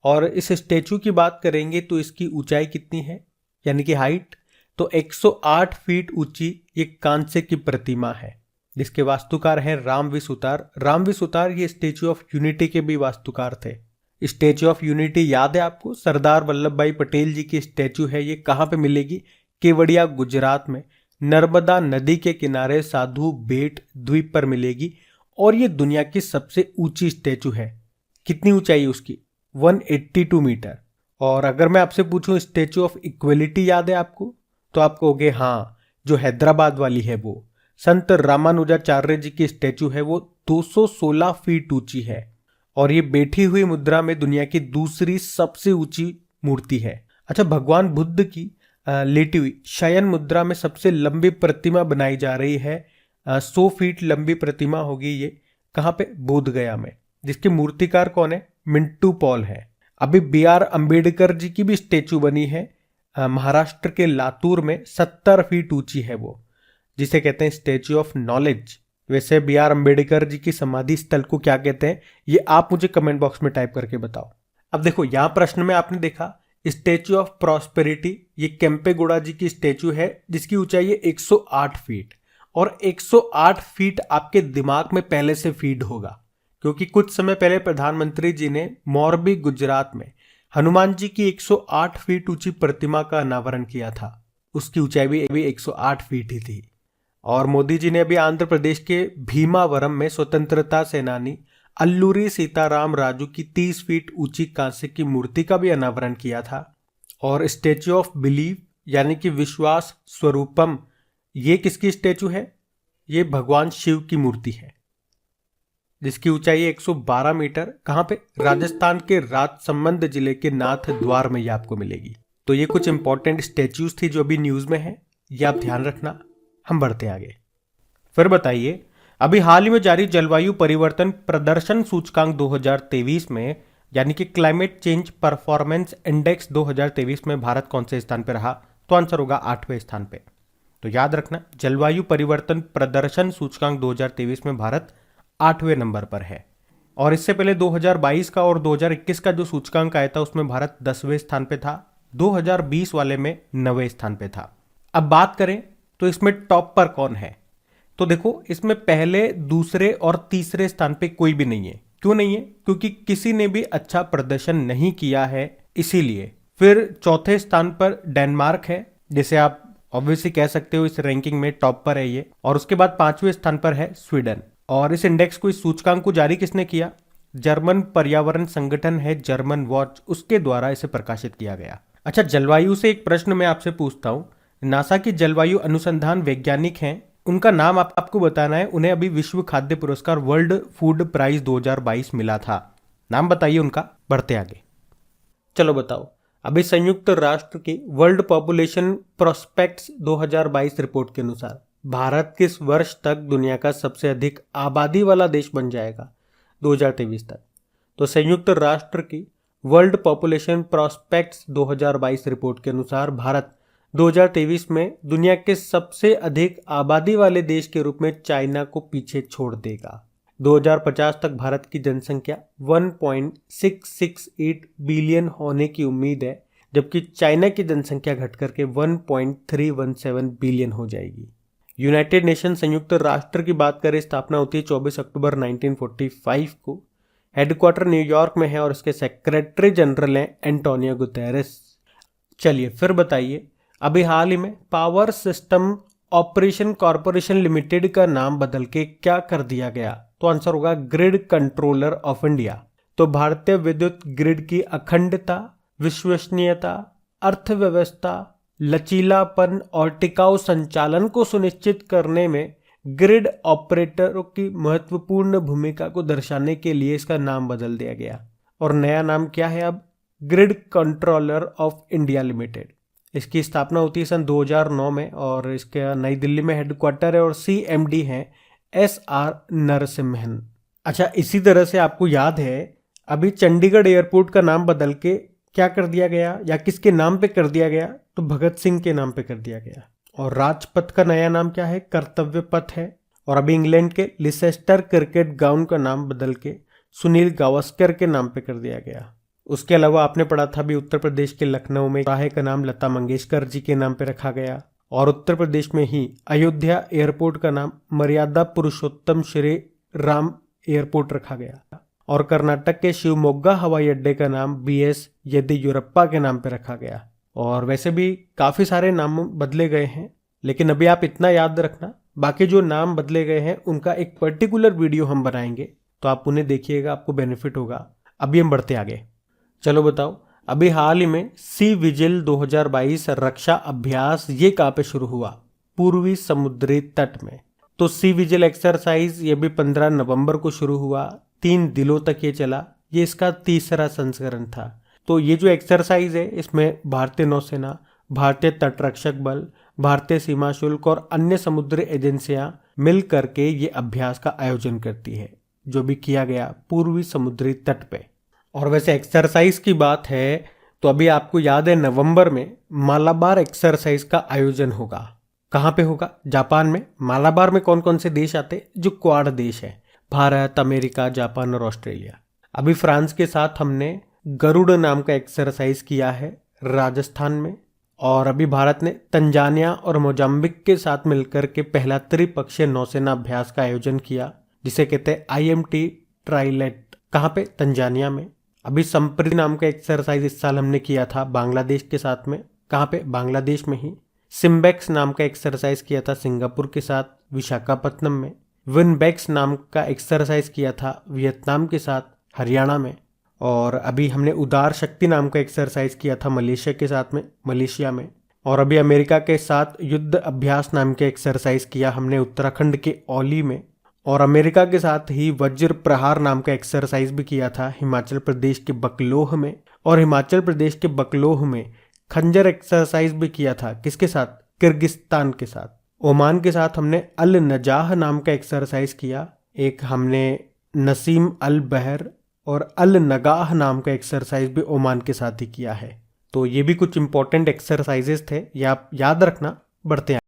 और इस स्टैच्यू की बात करेंगे तो इसकी ऊंचाई कितनी है यानी कि हाइट, तो 108 फीट ऊंची ये कांस्य की प्रतिमा है, जिसके वास्तुकार हैं रामवी सुतार। रामवी सुतार ये स्टैच्यू ऑफ यूनिटी के भी वास्तुकार थे। स्टैच्यू ऑफ यूनिटी याद है आपको? सरदार वल्लभ भाई पटेल जी की स्टैच्यू है। ये कहाँ पे मिलेगी? केवड़िया गुजरात में, नर्मदा नदी के किनारे साधु बेट द्वीप पर मिलेगी। और ये दुनिया की सबसे ऊंची स्टैच्यू है। कितनी ऊंचाई है उसकी? 182 मीटर। और अगर मैं आपसे पूछूं स्टैच्यू ऑफ इक्वलिटी याद है आपको? तो आप कहोगे हाँ, जो हैदराबाद वाली है वो। संत रामानुजाचार्य जी की स्टैच्यू है, वो 216 फीट ऊंची है। और ये बैठी हुई मुद्रा में दुनिया की दूसरी सबसे ऊंची मूर्ति है। अच्छा, भगवान बुद्ध की लेटी हुई शयन मुद्रा में सबसे लंबी प्रतिमा बनाई जा रही है। 100 फीट लंबी प्रतिमा होगी ये। कहाँ पे? बोध गया में। जिसके मूर्तिकार कौन है? मिंटू पॉल है। अभी BR अंबेडकर जी की भी स्टैचू बनी है महाराष्ट्र के लातूर में। 70 फीट ऊंची है वो, जिसे कहते हैं स्टैच्यू ऑफ नॉलेज। वैसे BR अंबेडकर जी की समाधि स्थल को क्या कहते हैं, ये आप मुझे कमेंट बॉक्स में टाइप करके बताओ। अब देखो, यहां प्रश्न में आपने देखा स्टैच्यू ऑफ प्रॉस्पेरिटी, ये केम्पेगौड़ा जी की स्टैच्यू है, जिसकी ऊंचाई है 108 फीट। और 108 फीट आपके दिमाग में पहले से फीड होगा, क्योंकि कुछ समय पहले प्रधानमंत्री जी ने मोरबी गुजरात में हनुमान जी की 108 फीट ऊंची प्रतिमा का अनावरण किया था। उसकी ऊंचाई भी 108 फीट ही थी। और मोदी जी ने अभी आंध्र प्रदेश के भीमावरम में स्वतंत्रता सेनानी अल्लूरी सीताराम राजू की 30 फीट ऊंची कांस्य की मूर्ति का भी अनावरण किया था। और स्टैच्यू ऑफ बिलीव यानी कि विश्वास स्वरूपम, ये किसकी स्टैच्यू है? ये भगवान शिव की मूर्ति है, जिसकी ऊंचाई 112 मीटर। कहाँ पे? राजस्थान के राजसमंद जिले के नाथ द्वार में ये आपको मिलेगी। तो ये कुछ इंपॉर्टेंट स्टैच्यूज थी जो अभी न्यूज में है, ये आप ध्यान रखना। हम बढ़ते आगे। फिर बताइए, अभी हाल ही में जारी जलवायु परिवर्तन प्रदर्शन सूचकांक 2023 में यानी कि क्लाइमेट चेंज परफॉर्मेंस इंडेक्स 2023 में भारत कौन से स्थान पर रहा? तो आंसर होगा 8वें स्थान पे। तो याद रखना, जलवायु परिवर्तन प्रदर्शन सूचकांक 2023 में भारत 8वें नंबर पर है। और इससे पहले 2022 का और 2021 का जो सूचकांक आया था उसमें भारत 10वें स्थान पे था, 2020 वाले में 9वें स्थान पे था। अब बात करें तो इसमें टॉप पर कौन है? तो देखो, इसमें पहले, दूसरे और तीसरे स्थान पे कोई भी नहीं है। क्यों नहीं है? क्योंकि किसी ने भी अच्छा प्रदर्शन नहीं किया है, इसीलिए। फिर चौथे स्थान पर डेनमार्क है, जिसे आप ऑब्वियसली कह सकते हो इस रैंकिंग में टॉप पर है ये। और उसके बाद 5वें स्थान पर है स्वीडन। और इस इंडेक्स को, इस सूचकांक को जारी किसने किया? जर्मन पर्यावरण संगठन है जर्मन वॉच, उसके द्वारा इसे प्रकाशित किया गया। अच्छा, जलवायु से एक प्रश्न मैं आपसे पूछता हूँ। नासा की जलवायु अनुसंधान वैज्ञानिक हैं, उनका नाम आपको बताना है। उन्हें अभी विश्व खाद्य पुरस्कार वर्ल्ड फूड प्राइज 2022 मिला था। नाम बताइए उनका। बढ़ते आगे। चलो बताओ। अभी संयुक्त राष्ट्र की वर्ल्ड पॉपुलेशन प्रोस्पेक्ट्स 2022 रिपोर्ट के अनुसार भारत किस वर्ष तक दुनिया का सबसे अधिक आबादी वाला देश बन जाएगा 2023 तक? तो संयुक्त राष्ट्र की वर्ल्ड पॉपुलेशन प्रोस्पेक्ट्स 2022 रिपोर्ट के अनुसार भारत 2023 में दुनिया के सबसे अधिक आबादी वाले देश के रूप में चाइना को पीछे छोड़ देगा। 2050 तक भारत की जनसंख्या 1.668 बिलियन होने की उम्मीद है, जबकि चाइना की जनसंख्या घटकर के 1.317 बिलियन हो जाएगी। यूनाइटेड नेशन संयुक्त राष्ट्र की बात करें, स्थापना होती है 24 अक्टूबर 1945 को। हेडक्वार्टर न्यूयॉर्क में है और इसके सेक्रेटरी जनरल हैं एंटोनियो गुतेरेस। चलिए फिर बताइए, अभी हाल ही में power system operation corporation limited का नाम बदल के क्या कर दिया गया? तो आंसर होगा ग्रिड कंट्रोलर ऑफ इंडिया। तो भारतीय विद्युत ग्रिड की अखंडता, विश्वसनीयता, अर्थव्यवस्था, लचीलापन और टिकाऊ संचालन को सुनिश्चित करने में ग्रिड ऑपरेटरों की महत्वपूर्ण भूमिका को दर्शाने के लिए इसका नाम बदल दिया गया। और नया नाम क्या है अब? Grid controller of India limited. इसकी स्थापना होती है सन 2009 में और इसके नई दिल्ली में हेडक्वार्टर है और CMD हैं SR नरसिम्हन। अच्छा, इसी तरह से आपको याद है अभी चंडीगढ़ एयरपोर्ट का नाम बदल के क्या कर दिया गया या किसके नाम पे कर दिया गया? तो भगत सिंह के नाम पे कर दिया गया। और राजपथ का नया नाम क्या है? कर्तव्य पथ है। और अभी इंग्लैंड के लिसेस्टर क्रिकेट ग्राउंड का नाम बदल के सुनील गावस्कर के नाम पे कर दिया गया। उसके अलावा आपने पढ़ा था भी उत्तर प्रदेश के लखनऊ में चौराहे का नाम लता मंगेशकर जी के नाम पे रखा गया। और उत्तर प्रदेश में ही अयोध्या एयरपोर्ट का नाम मर्यादा पुरुषोत्तम श्री राम एयरपोर्ट रखा गया। और कर्नाटक के शिवमोग्गा हवाई अड्डे का नाम BS येदियुरप्पा के नाम पे रखा गया। और वैसे भी काफ़ी सारे नाम बदले गए हैं, लेकिन अभी आप इतना याद रखना, बाकी जो नाम बदले गए हैं उनका एक पर्टिकुलर वीडियो हम बनाएंगे, तो आप उन्हें देखिएगा, आपको बेनिफिट होगा। अभी हम बढ़ते आगे। चलो बताओ, अभी हाल ही में सी विजिल 2022 रक्षा अभ्यास ये कहाँ पे शुरू हुआ? पूर्वी समुद्री तट में। तो सी विजिल एक्सरसाइज ये भी 15 नवंबर को शुरू हुआ, 3 दिनों तक ये चला। ये इसका तीसरा संस्करण था। तो ये जो एक्सरसाइज है इसमें भारतीय नौसेना, भारतीय तटरक्षक बल, भारतीय सीमा शुल्क और अन्य समुद्री एजेंसियां मिल करके ये अभ्यास का आयोजन करती है, जो भी किया गया पूर्वी समुद्री तट पे। और वैसे एक्सरसाइज की बात है तो अभी आपको याद है नवंबर में मालाबार एक्सरसाइज का आयोजन होगा। कहाँ पे होगा? जापान में। मालाबार में कौन कौन से देश आते? जो क्वाड देश है, भारत, अमेरिका, जापान और ऑस्ट्रेलिया। अभी फ्रांस के साथ हमने गरुड़ नाम का एक्सरसाइज किया है राजस्थान में। और अभी भारत ने तंजानिया और मोजाम्बिक के साथ मिलकर के पहला त्रिपक्षीय नौसेना अभ्यास का आयोजन किया, जिसे कहते हैं IMT ट्राइलेट। कहाँ पे? तंजानिया में। अभी संप्रीति नाम का एक्सरसाइज इस साल हमने किया था बांग्लादेश के साथ में। कहाँ पे? बांग्लादेश में ही। सिम्बेक्स नाम का एक्सरसाइज किया था सिंगापुर के साथ विशाखापत्तनम में। विनबेक्स नाम का एक्सरसाइज किया था वियतनाम के साथ हरियाणा में। और अभी हमने उदार शक्ति नाम का एक्सरसाइज किया था मलेशिया के साथ में, मलेशिया में। और अभी अमेरिका के साथ युद्ध अभ्यास नाम के एक्सरसाइज किया हमने उत्तराखंड के औली में। और अमेरिका के साथ ही वज्र प्रहार नाम का एक्सरसाइज भी किया था हिमाचल प्रदेश के बकलोह में। और हिमाचल प्रदेश के बकलोह में खंजर एक्सरसाइज भी किया था। किसके साथ? किर्गिस्तान के साथ। ओमान के साथ हमने अल नजाह नाम का एक्सरसाइज किया। एक हमने नसीम अल बहर और अल नगाह नाम का एक्सरसाइज भी ओमान के साथ ही किया है। तो ये भी कुछ इंपॉर्टेंट एक्सरसाइजेस थे, ये आप याद रखना। बढ़ते हैं।